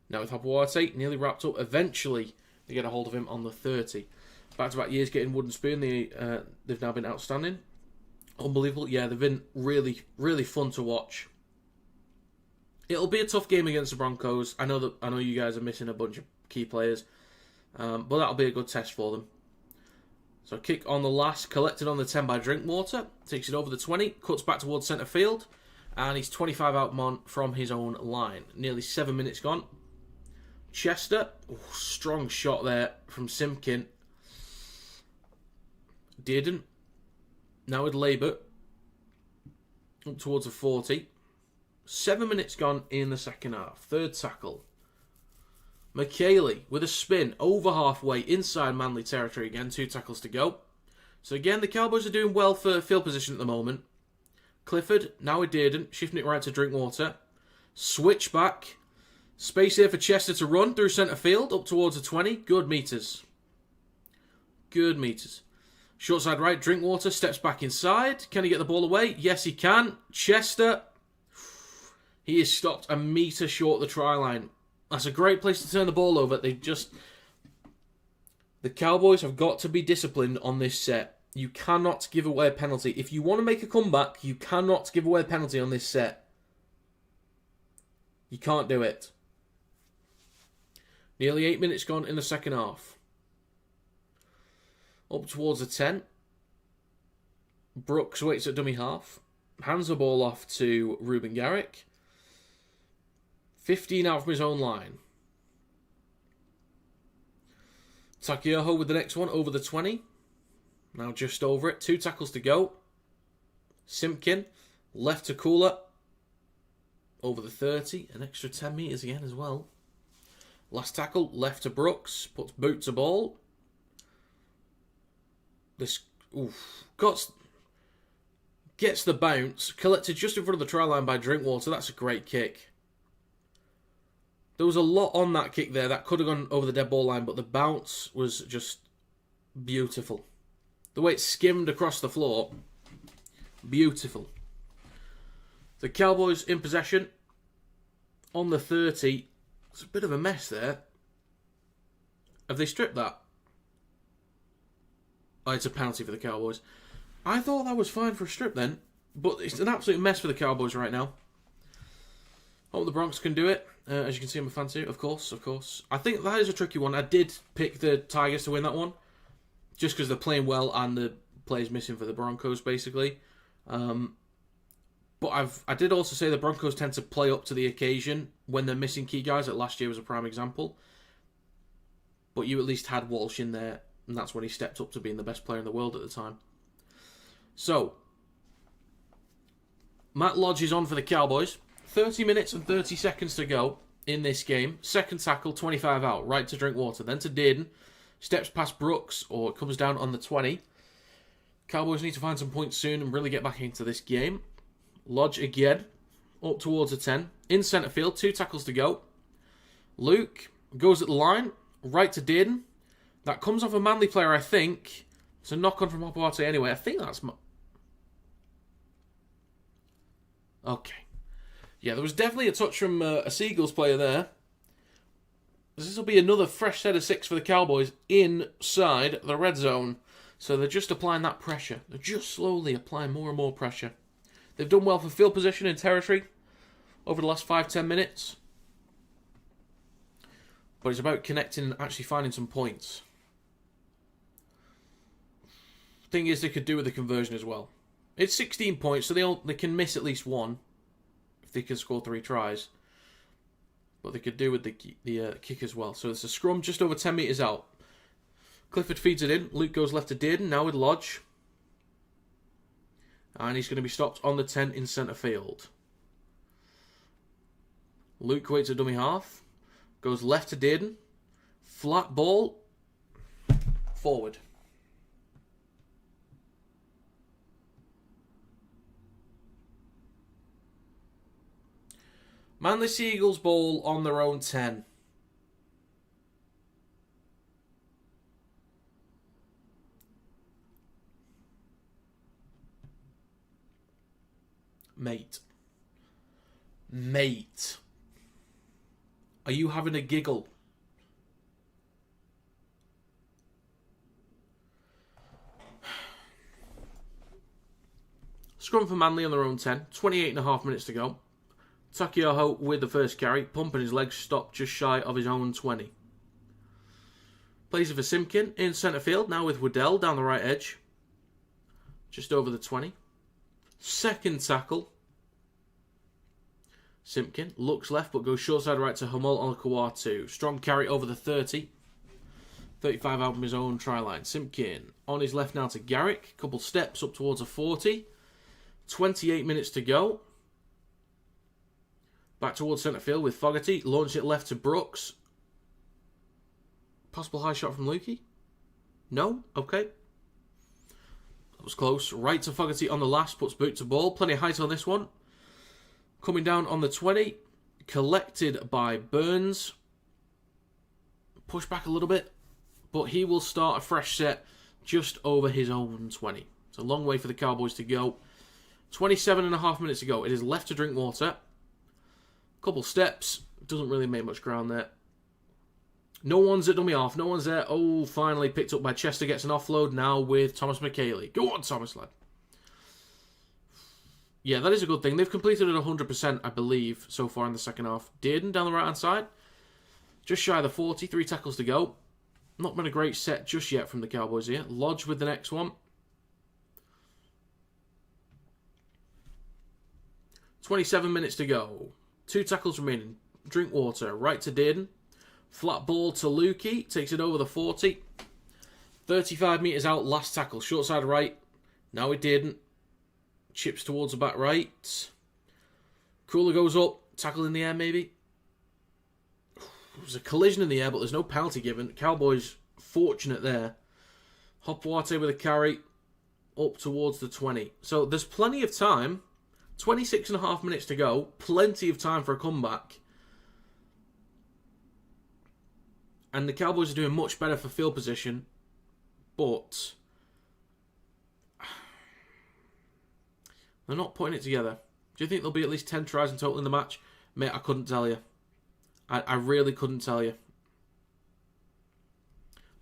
Now with Hopawate. Nearly wrapped up. Eventually they get a hold of him on the 30. Back-to-back years getting wooden spoon. They've now been outstanding. Unbelievable. Yeah, they've been really, really fun to watch. It'll be a tough game against the Broncos. I know you guys are missing a bunch of key players. But that'll be a good test for them. So kick on the last. Collected on the 10 by Drinkwater. Takes it over the 20. Cuts back towards centre field. And he's 25 out from his own line. Nearly 7 minutes gone. Chester. Oh, strong shot there from Simpkin. Dearden. Now with Labour. Up towards the 40. 7 minutes gone in the second half. Third tackle. McKaylee with a spin over halfway inside Manly territory again. 2 tackles to go. So again, the Cowboys are doing well for field position at the moment. Clifford, now with Dearden, shifting it right to Drinkwater. Switch back. Space here for Chester to run through centre field up towards the 20. Good metres. Good metres. Short side right, Drinkwater steps back inside. Can he get the ball away? Yes, he can. Chester. He is stopped a metre short of the try line. That's a great place to turn the ball over. The Cowboys have got to be disciplined on this set. You cannot give away a penalty. If you want to make a comeback, you cannot give away a penalty on this set. You can't do it. Nearly 8 minutes gone in the second half. Up towards the 10. Brooks waits at dummy half. Hands the ball off to Ruben Garrick. 15 out from his own line. Takiyoho with the next one over the 20. Now just over it. 2 tackles to go. Simpkin. Left to Cooler. Over the 30. An extra 10 metres again as well. Last tackle. Left to Brooks. Puts boot to ball. This gets the bounce. Collected just in front of the try line by Drinkwater. That's a great kick. There was a lot on that kick there that could have gone over the dead ball line, but the bounce was just beautiful. The way it skimmed across the floor, beautiful. The Cowboys in possession on the 30. It's a bit of a mess there. Have they stripped that? Oh, it's a penalty for the Cowboys. I thought that was fine for a strip then, but it's an absolute mess for the Cowboys right now. Hope the Bronx can do it. As you can see, I'm a fan too, of course. I think that is a tricky one. I did pick the Tigers to win that one, just because they're playing well and the players missing for the Broncos, basically. But I did also say the Broncos tend to play up to the occasion when they're missing key guys. Like last year was a prime example. But you at least had Walsh in there, and that's when he stepped up to being the best player in the world at the time. So, Matt Lodge is on for the Cowboys. 30 minutes and 30 seconds to go in this game. Second tackle, 25 out. Right to Drinkwater. Then to Dearden. Steps past Brooks, or it comes down on the 20. Cowboys need to find some points soon and really get back into this game. Lodge again. Up towards a 10. In centre field. 2 tackles to go. Luke goes at the line. Right to Dearden. That comes off a Manly player, I think. It's a knock-on from Hopawate anyway. I think that's... Okay. Yeah, there was definitely a touch from a Seagulls player there. This will be another fresh set of 6 for the Cowboys inside the red zone. So they're just applying that pressure. They're just slowly applying more and more pressure. They've done well for field position and territory over the last 5-10 minutes. But it's about connecting and actually finding some points. Thing is, they could do with the conversion as well. It's 16 points, so they can miss at least one if they can score 3 tries. But they could do with the kick as well. So it's a scrum just over 10 metres out. Clifford feeds it in. Luke goes left to Dearden, now with Lodge. And he's going to be stopped on the 10 in centre field. Luke waits a dummy half. Goes left to Dearden. Flat ball. Forward. Manly Seagulls ball on their own 10. Mate. Are you having a giggle? Scrum for Manly on their own 10. 28.5 minutes to go. Takiaho with the first carry. Pumping his legs stopped just shy of his own 20. Plays it for Simpkin in centre field. Now with Waddell down the right edge. Just over the 20. Second tackle. Simpkin looks left but goes short side right to Hummel on the Kawatu. Strong carry over the 30. 35 out from his own try line. Simpkin on his left now to Garrick. Couple steps up towards a 40. 28 minutes to go. Back towards centre field with Fogarty. Launch it left to Brooks. Possible high shot from Lukey? No? Okay. That was close. Right to Fogarty on the last. Puts boot to ball. Plenty of height on this one. Coming down on the 20. Collected by Burns. Push back a little bit. But he will start a fresh set just over his own 20. It's a long way for the Cowboys to go. 27.5 minutes to go. It is left to Drinkwater. Couple steps. Doesn't really make much ground there. No one's at dummy half. No one's there. Oh, finally picked up by Chester. Gets an offload now with Thomas McKaylee. Go on, Thomas, lad. Yeah, that is a good thing. They've completed it 100%, I believe, so far in the second half. Dearden down the right-hand side. Just shy of the 40. 3 tackles to go. Not been a great set just yet from the Cowboys here. Lodge with the next one. 27 minutes to go. 2 tackles remaining. Drinkwater, right to Dearden. Flat ball to Lukey. Takes it over the 40. 35 metres out, last tackle. Short side right. Now with Dearden. Chips towards the back right. Cooler goes up. Tackle in the air, maybe. It was a collision in the air, but there's no penalty given. Cowboys fortunate there. Hopwate with a carry. Up towards the 20. So there's plenty of time. 26.5 minutes to go. Plenty of time for a comeback. And the Cowboys are doing much better for field position. But they're not putting it together. Do you think there'll be at least 10 tries in total in the match? Mate, I couldn't tell you. I really couldn't tell you.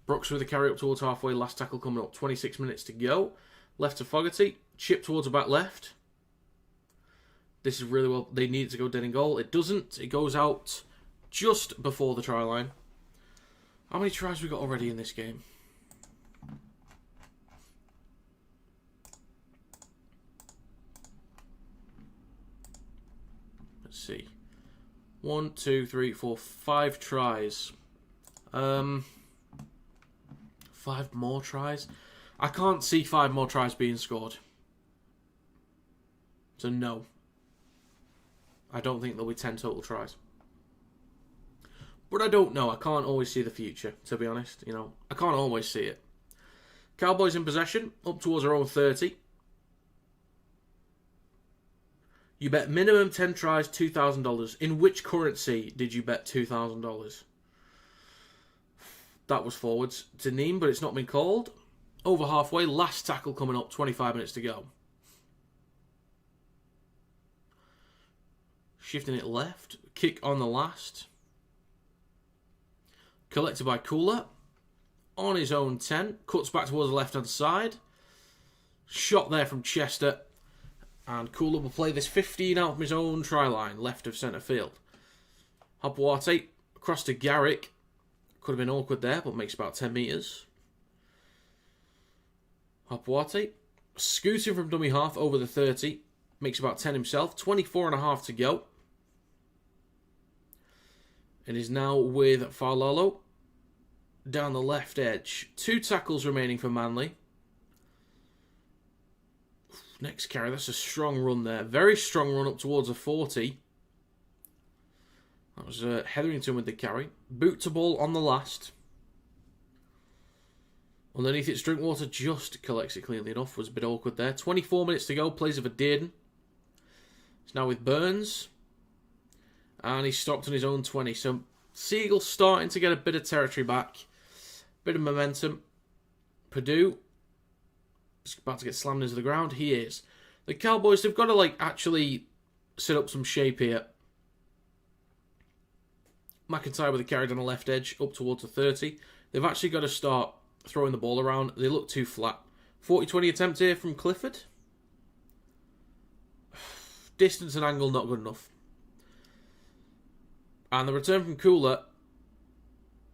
Brooks with a carry up towards halfway. Last tackle coming up. 26 minutes to go. Left to Fogarty. Chip towards the back left. This is really well. They need it to go dead in goal. It doesn't. It goes out just before the try line. How many tries have we got already in this game? Let's see. 1, 2, 3, 4, 5 tries. 5 more tries? I can't see 5 more tries being scored. So no. I don't think there'll be 10 total tries. But I don't know. I can't always see the future, to be honest. You know, I can't always see it. Cowboys in possession, up towards their own 30. You bet minimum 10 tries, $2,000. In which currency did you bet $2,000? That was forwards. Deneen, but it's not been called. Over halfway, last tackle coming up, 25 minutes to go. Shifting it left. Kick on the last. Collected by Cooler. On his own 10. Cuts back towards the left-hand side. Shot there from Chester. And Cooler will play this 15 out from his own try line. Left of centre field. Hopwate. Across to Garrick. Could have been awkward there, but makes about 10 metres. Hopewati, scooting from dummy half over the 30. Makes about 10 himself. 24.5 to go. And is now with Farlolo. Down the left edge. 2 tackles remaining for Manly. Next carry. That's a strong run there. Very strong run up towards a 40. That was Hetherington with the carry. Boot to ball on the last. Underneath it's Drinkwater, just collects it cleanly enough. Was a bit awkward there. 24 minutes to go. Plays it for Dearden. It's now with Burns. And he's stopped on his own 20. So Seagulls starting to get a bit of territory back. Bit of momentum. Purdue is about to get slammed into the ground. He is. The Cowboys, they've got to actually set up some shape here. McIntyre with a carry down the left edge up towards the 30. They've actually got to start throwing the ball around. They look too flat. 40-20 attempt here from Clifford. Distance and angle not good enough. And the return from Cooler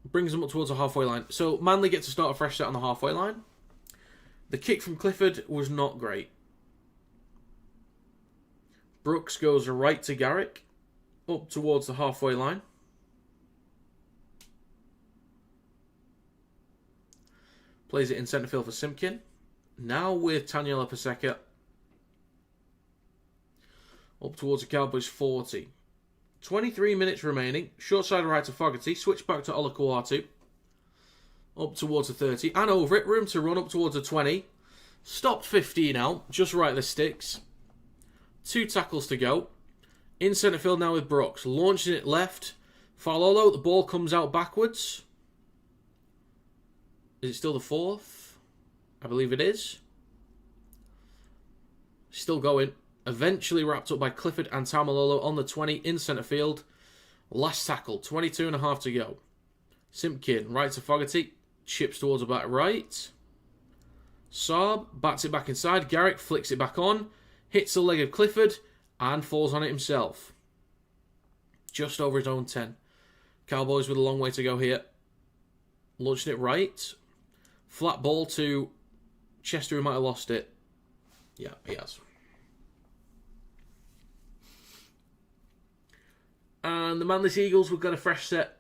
brings them up towards the halfway line. So Manly gets to start a fresh set on the halfway line. The kick from Clifford was not great. Brooks goes right to Garrick. Up towards the halfway line. Plays it in centre field for Simpkin. Now with Taniela Paseka. Up towards the Cowboys 40. 23 minutes remaining. Short side right to Fogarty. Switch back to Olakuatu. Up towards the 30. And over it. Room to run up towards the 20. Stopped 15 out. Just right the sticks. 2 tackles to go. In centre field now with Brooks. Launching it left. Falolo. The ball comes out backwards. Is it still the 4th? I believe it is. Still going. Eventually wrapped up by Clifford and Tamalolo on the 20 in centre field. Last tackle. 22.5 to go. Simpkin right to Fogarty. Chips towards the back right. Saab bats it back inside. Garrick flicks it back on. Hits the leg of Clifford. And falls on it himself. Just over his own 10. Cowboys with a long way to go here. Launching it right. Flat ball to Chester, who might have lost it. Yeah, he has. And the Manly Seagulls, we've got a fresh set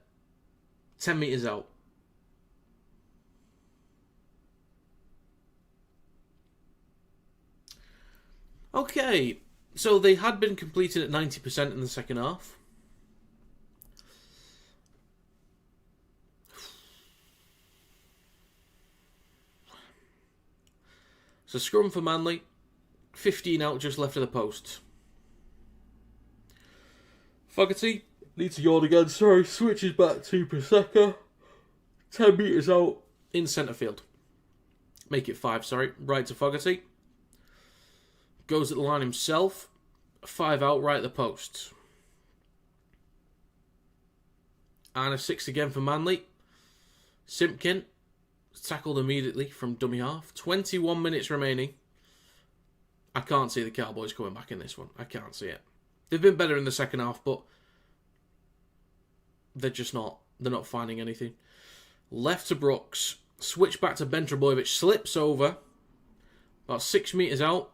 10 metres out. Okay, so they had been completed at 90% in the second half. So scrum for Manly. 15 out, just left of the post. Fogarty needs to yawn again. Sorry, switches back to Paseka. 10 metres out in centre field. Make it 5, sorry. Right to Fogarty. Goes at the line himself. 5 out, right at the post. And a 6 again for Manly. Simpkin. Tackled immediately from dummy half. 21 minutes remaining. I can't see the Cowboys coming back in this one. I can't see it. They've been better in the second half, but they're just not. They're not finding anything. Left to Brooks. Switch back to Ben Trebojevic. Slips over. About 6 metres out.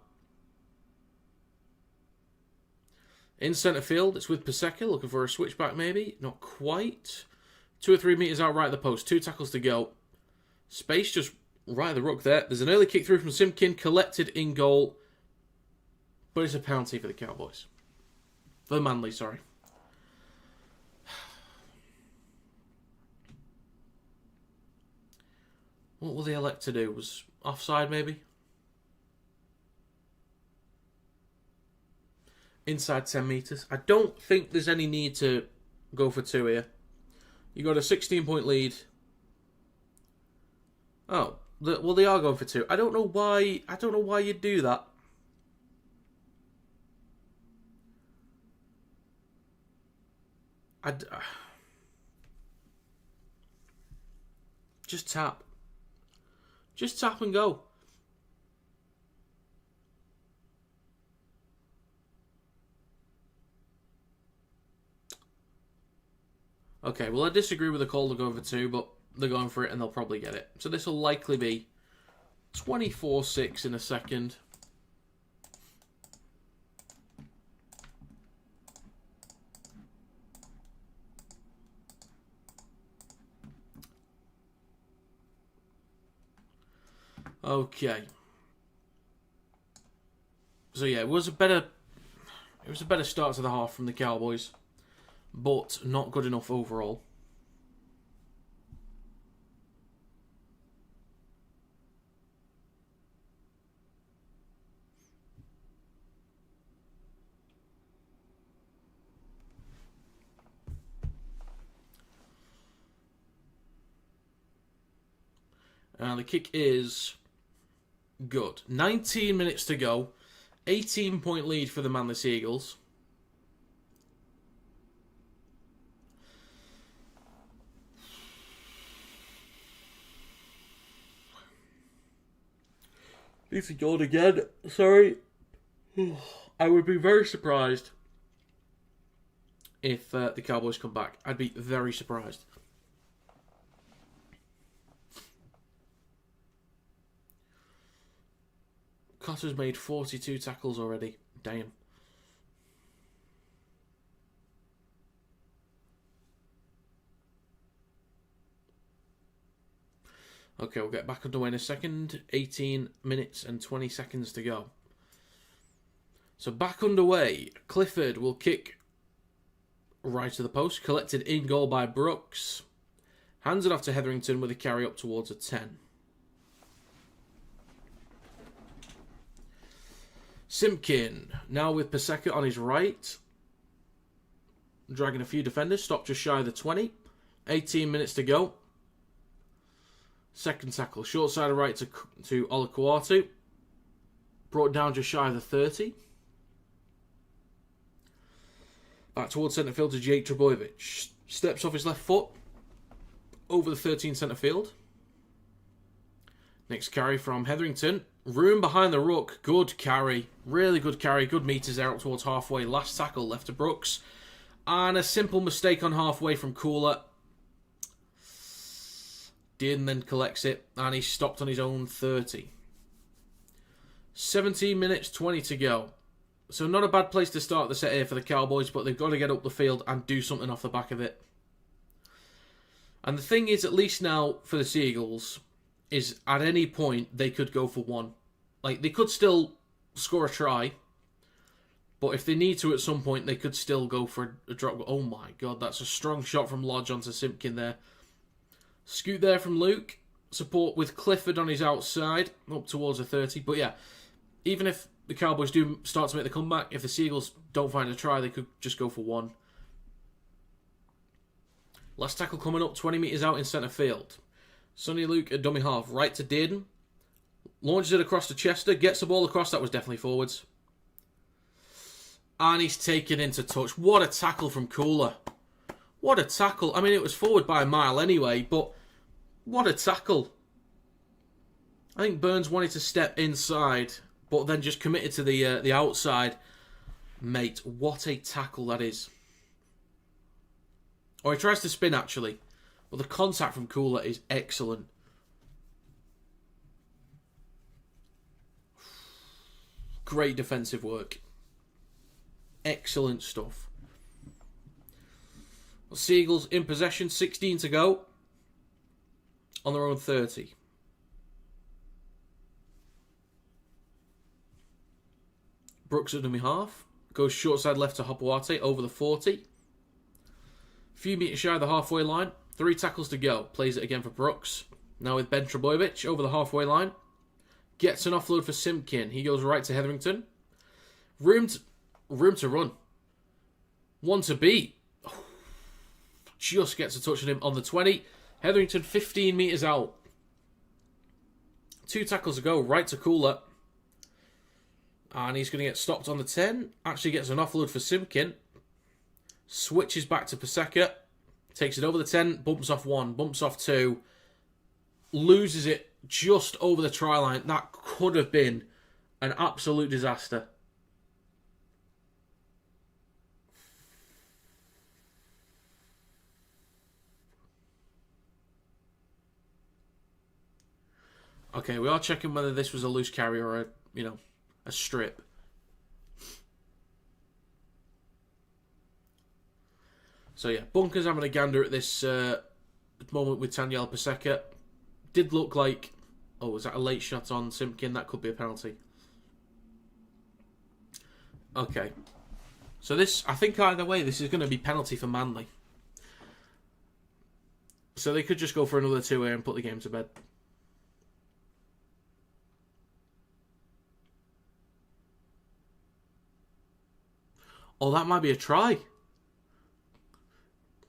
In centre field, it's with Paseka. Looking for a switchback maybe. Not quite. 2 or 3 metres out right at the post. 2 tackles to go. Space just right at the ruck there. There's an early kick through from Simpkin. Collected in goal. But it's a penalty for the Cowboys. For Manly, sorry. What will they elect to do? Was offside maybe? Inside 10 metres. I don't think there's any need to go for 2 here. You got a 16-point lead. Oh, well, they are going for 2. I don't know why. I don't know why you'd do that. Just tap. Just tap and go. Okay, well, I disagree with the call to go for 2, but they're going for it and they'll probably get it. So this will likely be 24-6 in a second. Okay. So yeah, it was a better start to the half from the Cowboys, but not good enough overall. And the kick is good. 19 minutes to go. 18-point lead for the Manly Seagulls. Needs to go again. Sorry. I would be very surprised if the Cowboys come back. I'd be very surprised. Cotter's made 42 tackles already. Damn. Okay, we'll get back underway in a second. 18 minutes and 20 seconds to go. So back underway. Clifford will kick right to the post. Collected in goal by Brooks. Hands it off to Hetherington with a carry up towards a 10. Simpkin, now with Paseka on his right. Dragging a few defenders. Stopped just shy of the 20. 18 minutes to go. Second tackle. Short side of right to Olakuatu. Brought down just shy of the 30. Back towards centre field to Jake Trebojevic. Steps off his left foot. Over the 13 centre field. Next carry from Hetherington. Room behind the ruck. Good carry. Really good carry. Good meters there up towards halfway. Last tackle left to Brooks. And a simple mistake on halfway from Cooler. Dearden then collects it. And he's stopped on his own 30. 17 minutes, 20 to go. So not a bad place to start the set here for the Cowboys. But they've got to get up the field and do something off the back of it. And the thing is, at least now for the Seagulls, is at any point they could go for one. Like, they could still score a try, but if they need to at some point, they could still go for a drop. Oh my god, that's a strong shot from Lodge onto Simpkin there. Scoot there from Luke. Support with Clifford on his outside, up towards a 30. But yeah, even if the Cowboys do start to make the comeback, if the Seagulls don't find a try, they could just go for one. Last tackle coming up, 20 metres out in centre field. Sonny Luke at dummy half, right to Dearden. Launches it across to Chester, gets the ball across, that was definitely forwards. And he's taken into touch. What a tackle from Cooler. What a tackle. I mean, it was forward by a mile anyway, but what a tackle. I think Burns wanted to step inside, but then just committed to the outside. Mate, what a tackle that is. Or he tries to spin, actually. But the contact from Cooler is excellent. Great defensive work. Excellent stuff. Seagulls in possession, 16 to go. On their own 30. Brooks at dummy half. Goes short side left to Hopoate over the 40. Few metres shy of the halfway line. 3 tackles to go. Plays it again for Brooks. Now with Ben Trebojevic over the halfway line. Gets an offload for Simpkin. He goes right to Hetherington. Room to run. One to beat. Just gets a touch on him on the 20. Hetherington 15 metres out. 2 tackles to go. Right to Cooler. And he's going to get stopped on the 10. Actually gets an offload for Simpkin. Switches back to Paseka. Takes it over the 10. Bumps off 1. Bumps off 2. Loses it just over the try line. That could have been an absolute disaster. Okay, we are checking whether this was a loose carry or a strip. So yeah, Bunker's having a gander at this moment with Daniel Paseka. Did look like, was that a late shot on Simpkin? That could be a penalty. Okay. So this, I think either way, this is going to be penalty for Manly. So they could just go for another 2 here and put the game to bed. Oh, that might be a try.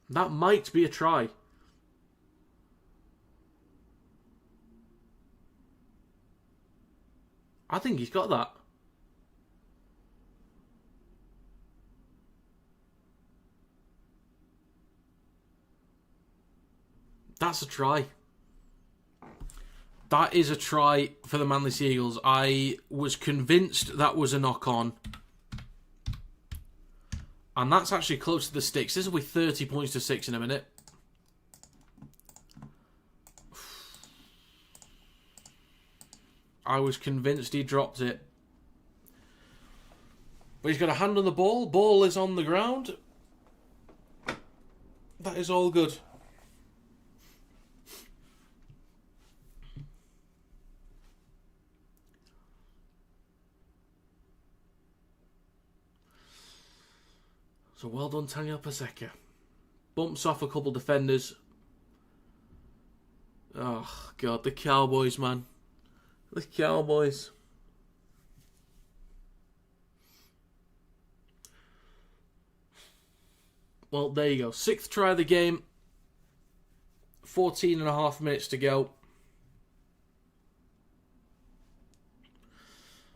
That might be a try. I think he's got that. That's a try. That is a try for the Manly Seagulls. I was convinced that was a knock-on. And that's actually close to the sticks. This will be 30 points to 6 in a minute. I was convinced he dropped it. But he's got a hand on the ball. Ball is on the ground. That is all good. So well done, Daniel Paseka. Bumps off a couple defenders. Oh, God, the Cowboys, man. The Cowboys. Well, there you go. 6th try of the game. 14 and a half minutes to go.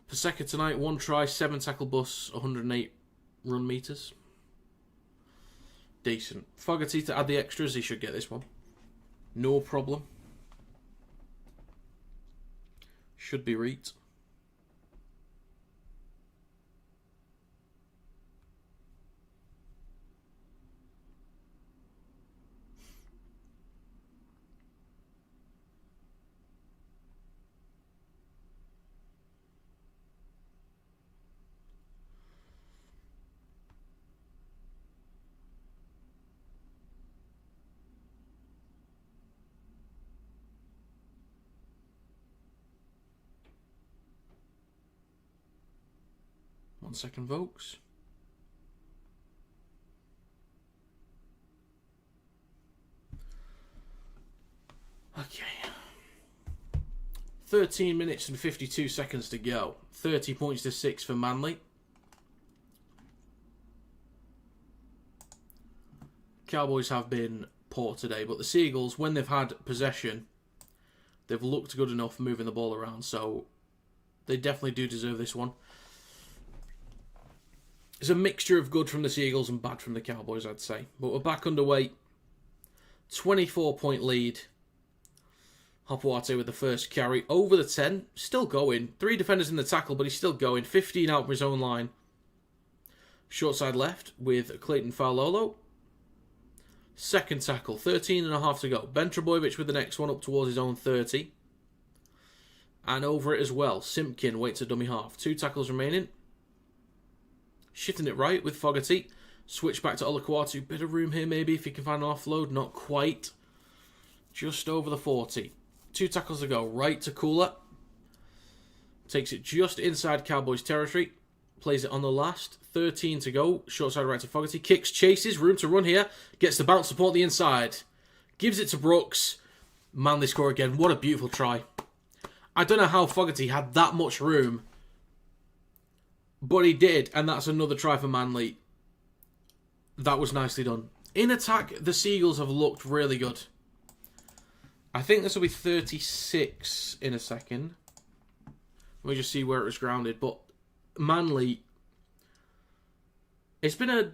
Paseka tonight, 1 try, 7 tackle busts, 108 run meters. Decent. Fogarty to add the extras. He should get this one. No problem. Should be right. One second, folks. Okay. 13 minutes and 52 seconds to go. 30 points to 6 for Manly. Cowboys have been poor today, but the Seagulls, when they've had possession, they've looked good enough moving the ball around, so they definitely do deserve this one. It's a mixture of good from the Seagulls and bad from the Cowboys, I'd say. But we're back underway. 24-point lead. Hopewate with the first carry. Over the 10. Still going. 3 defenders in the tackle, but he's still going. 15 out from his own line. Short side left with Clayton Faulolo. Second tackle. 13 and a half to go. Ben Trebojevic with the next one up towards his own 30. And over it as well. Simpkin waits a dummy half. 2 tackles remaining. Shifting it right with Fogarty. Switch back to Olakwatu. Bit of room here maybe if he can find an offload. Not quite. Just over the 40. 2 tackles to go. Right to Kula. Takes it just inside Cowboys territory. Plays it on the last. 13 to go. Short side right to Fogarty. Kicks, chases. Room to run here. Gets the bounce support the inside. Gives it to Brooks. Manly score again. What a beautiful try. I don't know how Fogarty had that much room. But he did, and that's another try for Manly. That was nicely done. In attack, the Seagulls have looked really good. I think this will be 36 in a second. Let me just see where it was grounded. But Manly, they've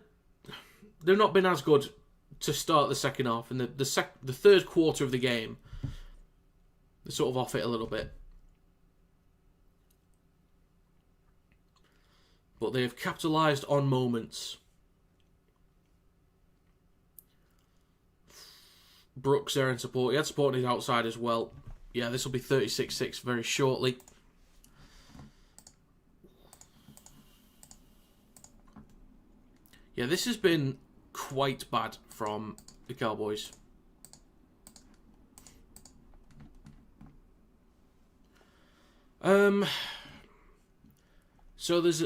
not been as good to start the second half. And the third quarter of the game, they're sort of off it a little bit. But they have capitalised on moments. Brooks there in support. He had support on his outside as well. Yeah, this will be 36-6 very shortly. Yeah, this has been quite bad from the Cowboys. So there's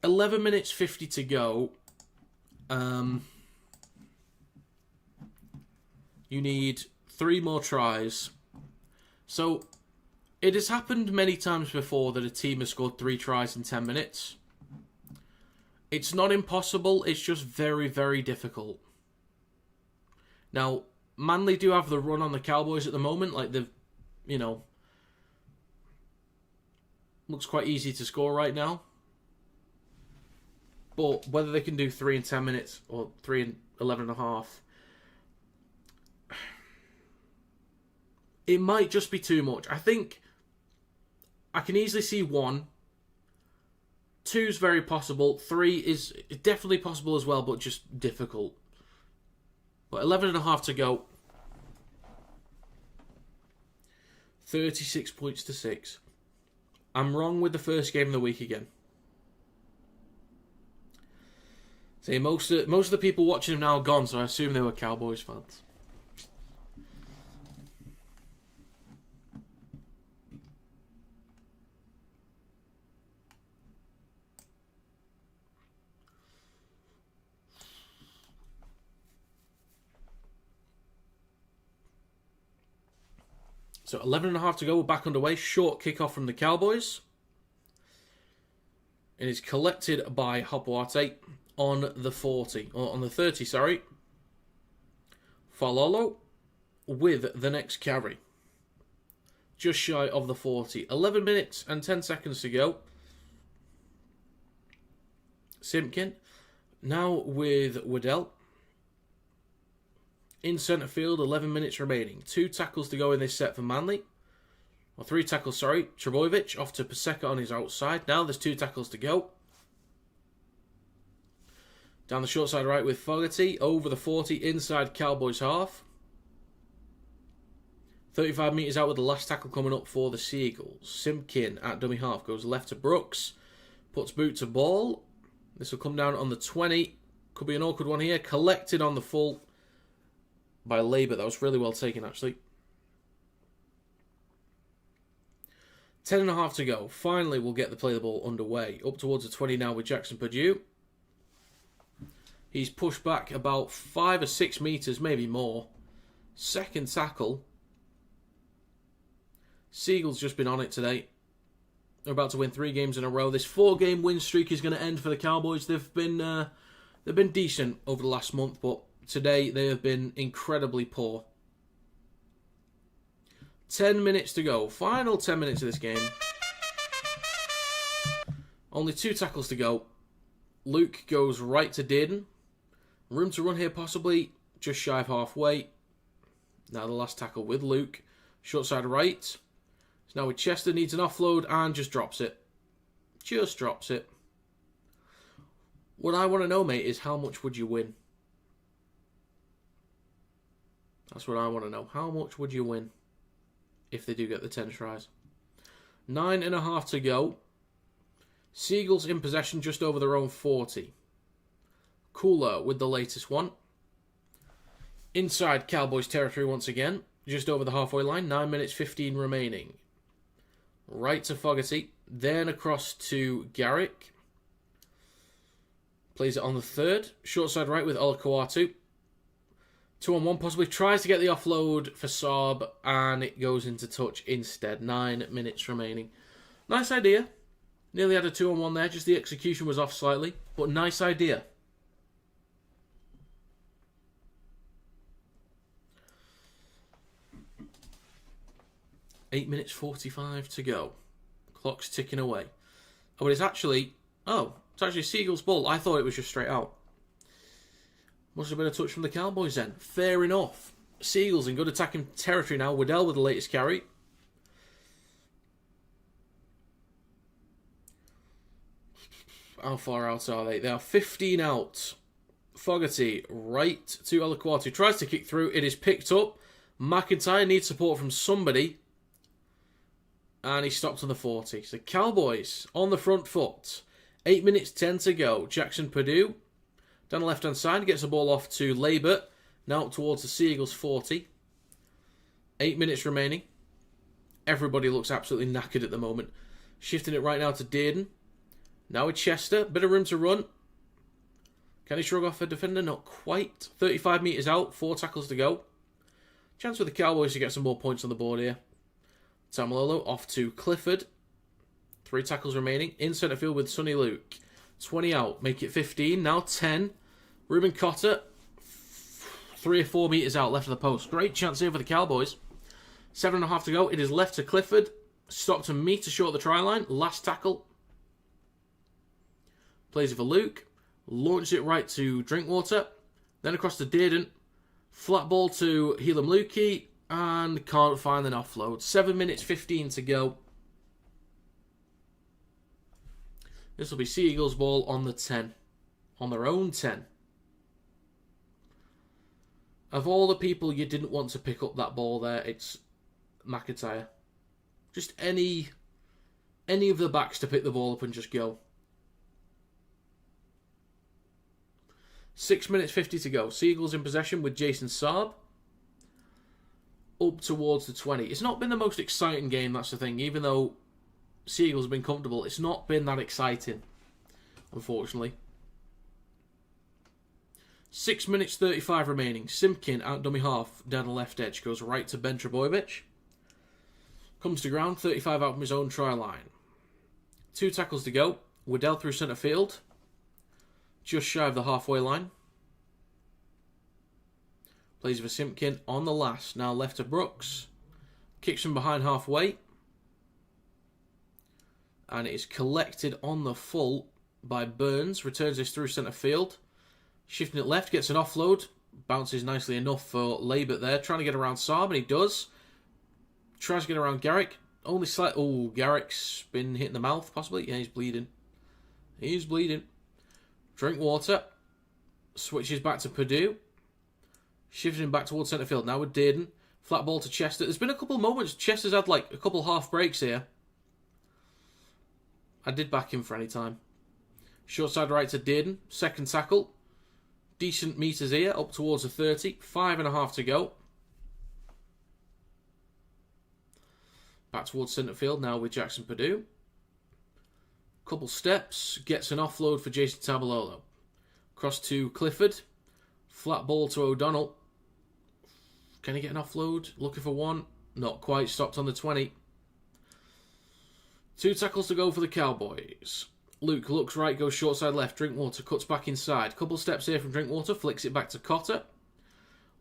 11 minutes 50 to go. You need 3 more tries. So it has happened many times before that a team has scored 3 tries in 10 minutes. It's not impossible, it's just very, very difficult. Now, Manly do have the run on the Cowboys at the moment. Like, they've, you know, looks quite easy to score right now. But whether they can do 3 in 10 minutes or 3 in 11 and a half, it might just be too much. I think I can easily see 1. 2 is very possible. 3 is definitely possible as well, but just difficult. But 11 and a half to go. 36 points to 6. I'm wrong with the first game of the week again. See, most of the people watching him now are gone, so I assume they were Cowboys fans. So 11 and a half to go. We're back underway. Short kickoff from the Cowboys. It is collected by Hopwate on the 40. Or on the 30, sorry. Falolo with the next carry. Just shy of the 40. 11 minutes and 10 seconds to go. Simpkin. Now with Waddell. In centre field, 11 minutes remaining. 2 tackles to go in this set for Manly. Or 3 tackles, sorry. Trebojevic off to Paseka on his outside. Now there's 2 tackles to go. Down the short side right with Fogarty. Over the 40 inside Cowboys half. 35 metres out with the last tackle coming up for the Seagulls. Simpkin at dummy half goes left to Brooks. Puts boot to ball. This will come down on the 20. Could be an awkward one here. Collected on the full by Labour. That was really well taken, actually. 10 and a half to go. Finally, we'll get the play the ball underway. Up towards the 20 now with Jackson Purdue. He's pushed back about 5 or 6 metres, maybe more. Second tackle. Seagulls just been on it today. They're about to win 3 games in a row. This 4-game win streak is going to end for the Cowboys. They've been decent over the last month, but today they have been incredibly poor. 10 minutes to go. Final 10 minutes of this game. Only 2 tackles to go. Luke goes right to Dearden. Room to run here possibly. Just shy of halfway. Now the last tackle with Luke. Short side right. So now with Chester, needs an offload and just drops it. Just drops it. What I want to know, mate, is how much would you win? That's what I want to know. How much would you win if they do get the 10 tries? 9 and a half to go. Seagulls in possession just over their own 40. Cooler with the latest one. Inside Cowboys territory once again. Just over the halfway line. 9 minutes 15 remaining. Right to Fogarty. Then across to Garrick. Plays it on the 3rd. Short side right with Olakuatu. 2-on-1 possibly. Tries to get the offload for Saab. And it goes into touch instead. 9 minutes remaining. Nice idea. Nearly had a 2-on-1 there. Just the execution was off slightly. But nice idea. Eight minutes 45 to go. Clock's ticking away. Oh, but it's actually Seagulls' ball. I thought it was just straight out. Must have been a touch from the Cowboys then. Fair enough. Seagulls in good attacking territory now. Waddell with the latest carry. How far out are they? They are 15 out. Fogarty right to Olakuatu. Tries to kick through. It is picked up McIntyre needs support from somebody. And he stopped on the 40. So Cowboys on the front foot. 8 minutes 10 to go. Jackson Purdue down the left-hand side. Gets the ball off to Labour. Now up towards the Seagulls 40. 8 minutes remaining. Everybody looks absolutely knackered at the moment. Shifting it right now to Dearden. Now with Chester. Bit of room to run. Can he shrug off a defender? Not quite. 35 metres out. 4 tackles to go. Chance for the Cowboys to get some more points on the board here. Tamalolo off to Clifford. 3 tackles remaining. In centre field with Sonny Luke. 20 out. Make it 15. Now 10. Ruben Cotter. 3 or 4 metres out left of the post. Great chance here for the Cowboys. 7.5 to go. It is left to Clifford. Stopped to me to short the try line. Last tackle. Plays it for Luke. Launches it right to Drinkwater. Then across to Dearden. Flat ball to Helam Lukey. And can't find an offload. 7 minutes 15 to go. This will be Seagulls ball on the 10. On their own 10. Of all the people you didn't want to pick up that ball there, it's McIntyre. Just any of the backs to pick the ball up and just go. 6 minutes 50 to go. Seagulls in possession with Jason Saab. Up towards the 20. It's not been the most exciting game, that's the thing. Even though Seagulls have been comfortable, it's not been that exciting, unfortunately. 6 minutes 35 remaining. Simpkin out dummy half down the left edge. Goes right to Ben Trebojevic. Comes to ground, 35 out from his own try line. 2 tackles to go. Waddell through centre field. Just shy of the halfway line. Plays for Simpkin on the last. Now left to Brooks. Kicks from behind halfway. And it is collected on the full by Burns. Returns this through centre field. Shifting it left. Gets an offload. Bounces nicely enough for Labour there. Trying to get around Saab, and he does. Tries to get around Garrick. Only slight... Oh, Garrick's been hit in the mouth, possibly. Yeah, he's bleeding. He's bleeding. Drinkwater. Switches back to Purdue. Shifting back towards centre field. Now with Dearden. Flat ball to Chester. There's been a couple of moments. Chester's had like a couple half breaks here. I did back him for any time. Short side right to Dearden. Second tackle. Decent metres here. Up towards the 30. 5.5 to go. Back towards centre field now with Jackson Purdue. Couple steps. Gets an offload for Jason Tabalolo. Cross to Clifford. Flat ball to O'Donnell. Can he get an offload? Looking for one. Not quite. Stopped on the 20. 2 tackles to go for the Cowboys. Luke looks right, goes short side left. Drinkwater cuts back inside. Couple steps here from Drinkwater. Flicks it back to Cotter.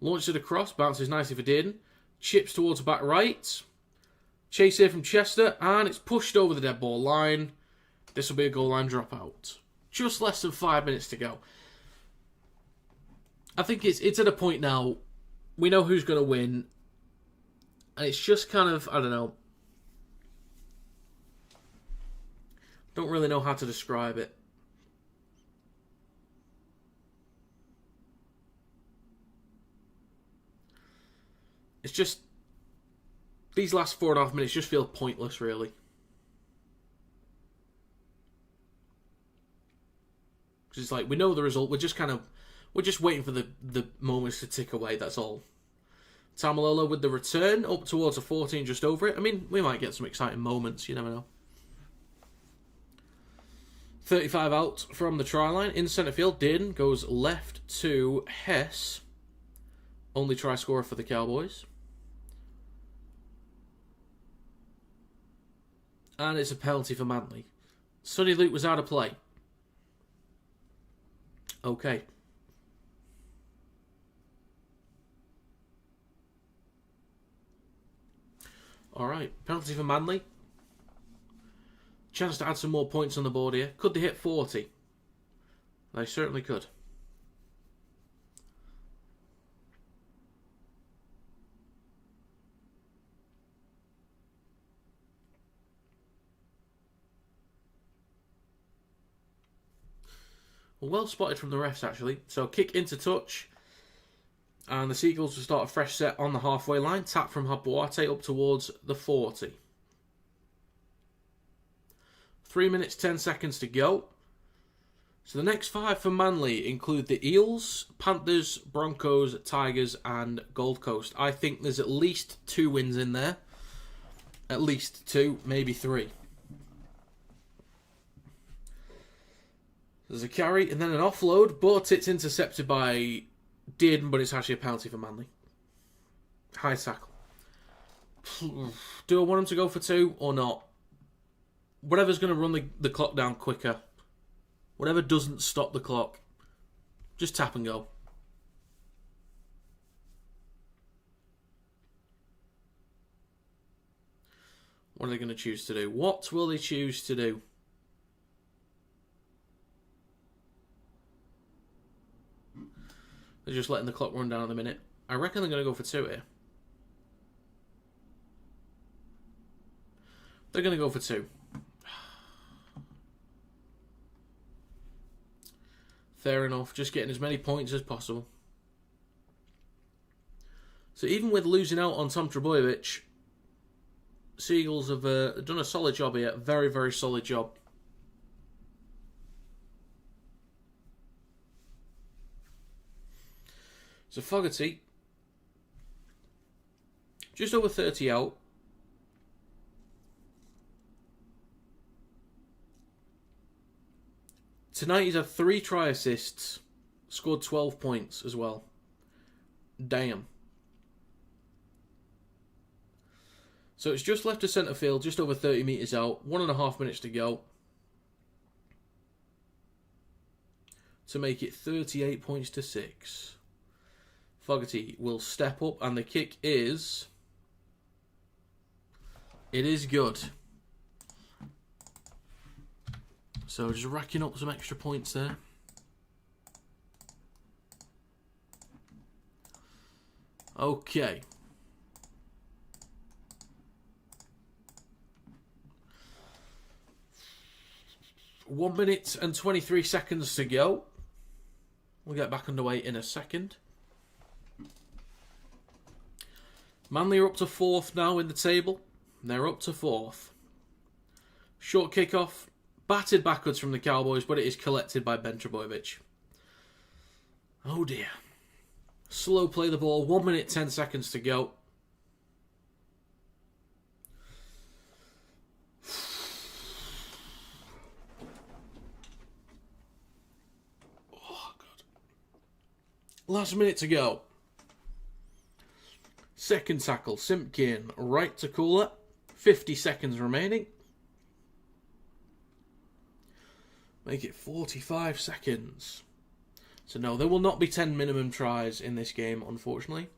Launches it across. Bounces nicely for Dearden. Chips towards back right. Chase here from Chester. And it's pushed over the dead ball line. This will be a goal line dropout. Just less than 5 minutes to go. I think it's at a point now, we know who's going to win, and it's just kind of, I don't know, don't really know how to describe it. It's just, these last 4.5 minutes just feel pointless, really. Because it's like, we know the result, we're just waiting for the moments to tick away, that's all. Tamalolo with the return, up towards a 14, just over it. I mean, we might get some exciting moments, you never know. 35 out from the try line. In centre field, Dearden goes left to Hess. Only try scorer for the Cowboys. And it's a penalty for Manly. Sonny Luke was out of play. Okay. Alright, penalty for Manly. Chance to add some more points on the board here. Could they hit 40? They certainly could. Well spotted from the refs, actually. So, kick into touch. And the Seagulls will start a fresh set on the halfway line. Tap from Habuate up towards the 40. 3 minutes, 10 seconds to go. So the next 5 for Manly include the Eels, Panthers, Broncos, Tigers and Gold Coast. I think there's at least 2 wins in there. At least 2, maybe 3. There's a carry and then an offload, but it's intercepted by Dearden, but it's actually a penalty for Manly. High tackle. Do I want him to go for 2 or not? Whatever's going to run the clock down quicker. Whatever doesn't stop the clock. Just tap and go. What are they going to choose to do? What will they choose to do? They're just letting the clock run down at the minute. I reckon they're going to go for 2 here. They're going to go for 2. Fair enough. Just getting as many points as possible. So even with losing out on Tom Trbojevic, Seagulls have done a solid job here. Very, very solid job. So Fogarty, just over 30 out. Tonight he's had 3 try assists, scored 12 points as well. Damn. So it's just left to centre field, just over 30 metres out, 1.5 minutes to go. To make it 38 points to 6. Fogarty will step up and the kick is... It is good. So just racking up some extra points there. Okay. One minute and 23 seconds to go. We'll get back underway in a second. Manly are up to 4th now in the table. They're up to 4th. Short kickoff. Batted backwards from the Cowboys, but it is collected by Ben Trbojevic. Oh dear. Slow play the ball. 1 minute, 10 seconds to go. Oh, God. Last minute to go. Second tackle, Simpkin, right to Cooler. 50 seconds remaining. Make it 45 seconds. So no, there will not be 10 minimum tries in this game, unfortunately.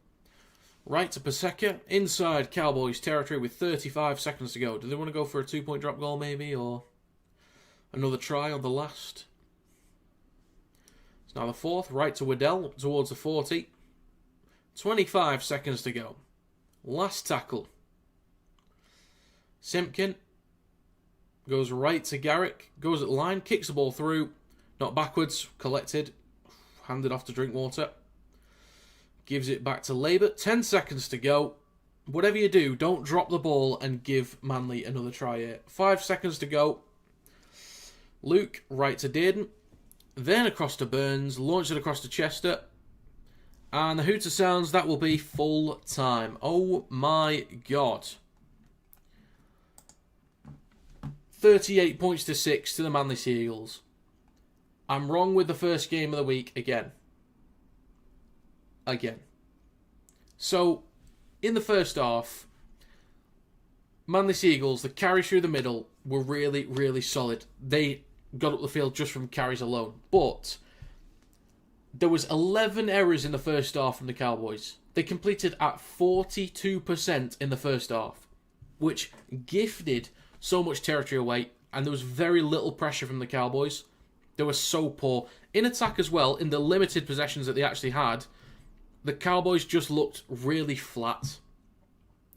Right to Paseka, inside Cowboys territory with 35 seconds to go. Do they want to go for a 2-point drop goal maybe, or another try on the last? It's now the 4th, right to Waddell towards the 40. 25 seconds to go. Last tackle. Simpkin goes right to Garrick, goes at the line, kicks the ball through, not backwards, collected, handed off to Drinkwater. Gives it back to Labour. 10 seconds to go. Whatever you do, don't drop the ball and give Manly another try here. 5 seconds to go. Luke, right to Dearden. Then across to Burns, launch it across to Chester. And the hooter sounds, that will be full time. Oh my God. 38 points to 6 to the Manly Seagulls. I'm wrong with the first game of the week again. So, in the first half, Manly Seagulls, the carries through the middle were really, really solid. They got up the field just from carries alone. But there was 11 errors in the first half from the Cowboys. They completed at 42% in the first half, which gifted so much territory away, and there was very little pressure from the Cowboys. They were so poor. In attack as well, in the limited possessions that they actually had, the Cowboys just looked really flat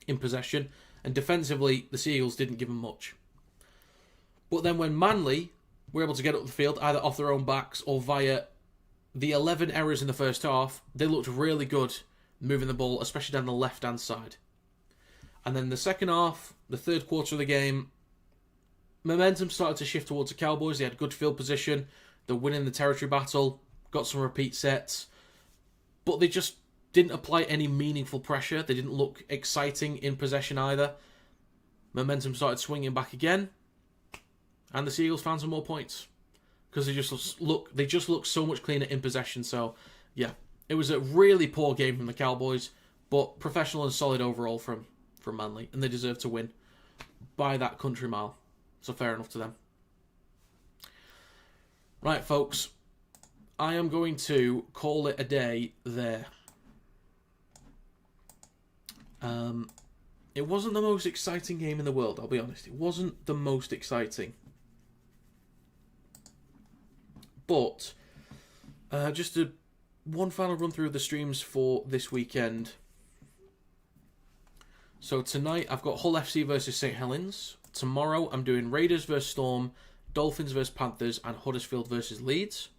in possession, and defensively, the Seagulls didn't give them much. But then when Manly were able to get up the field, either off their own backs or via the 11 errors in the first half, they looked really good moving the ball, especially down the left-hand side. And then the second half, the third quarter of the game, momentum started to shift towards the Cowboys. They had good field position. They're winning the territory battle, got some repeat sets, but they just didn't apply any meaningful pressure. They didn't look exciting in possession either. Momentum started swinging back again, and the Seagulls found some more points because they just look so much cleaner in possession. So, yeah, it was a really poor game from the Cowboys, but professional and solid overall from Manly, and they deserve to win by that country mile. So fair enough to them. Right, folks, I am going to call it a day there. It wasn't the most exciting game in the world, I'll be honest. It wasn't the most exciting. But, just one final run through of the streams for this weekend. So tonight I've got Hull FC versus St Helens. Tomorrow I'm doing Raiders versus Storm, Dolphins versus Panthers, and Huddersfield versus Leeds.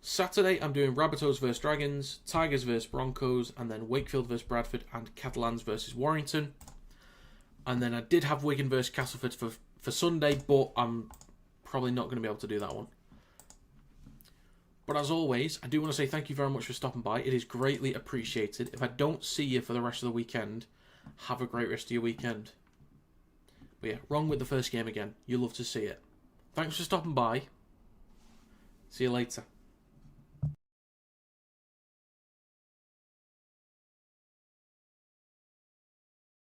Saturday I'm doing Rabbitohs versus Dragons, Tigers versus Broncos, and then Wakefield versus Bradford, and Catalans versus Warrington. And then I did have Wigan versus Castleford for Sunday, but I'm probably not going to be able to do that one. But as always, I do want to say thank you very much for stopping by. It is greatly appreciated. If I don't see you for the rest of the weekend, have a great rest of your weekend. But yeah, wrong with the first game again. You'll love to see it. Thanks for stopping by. See you later.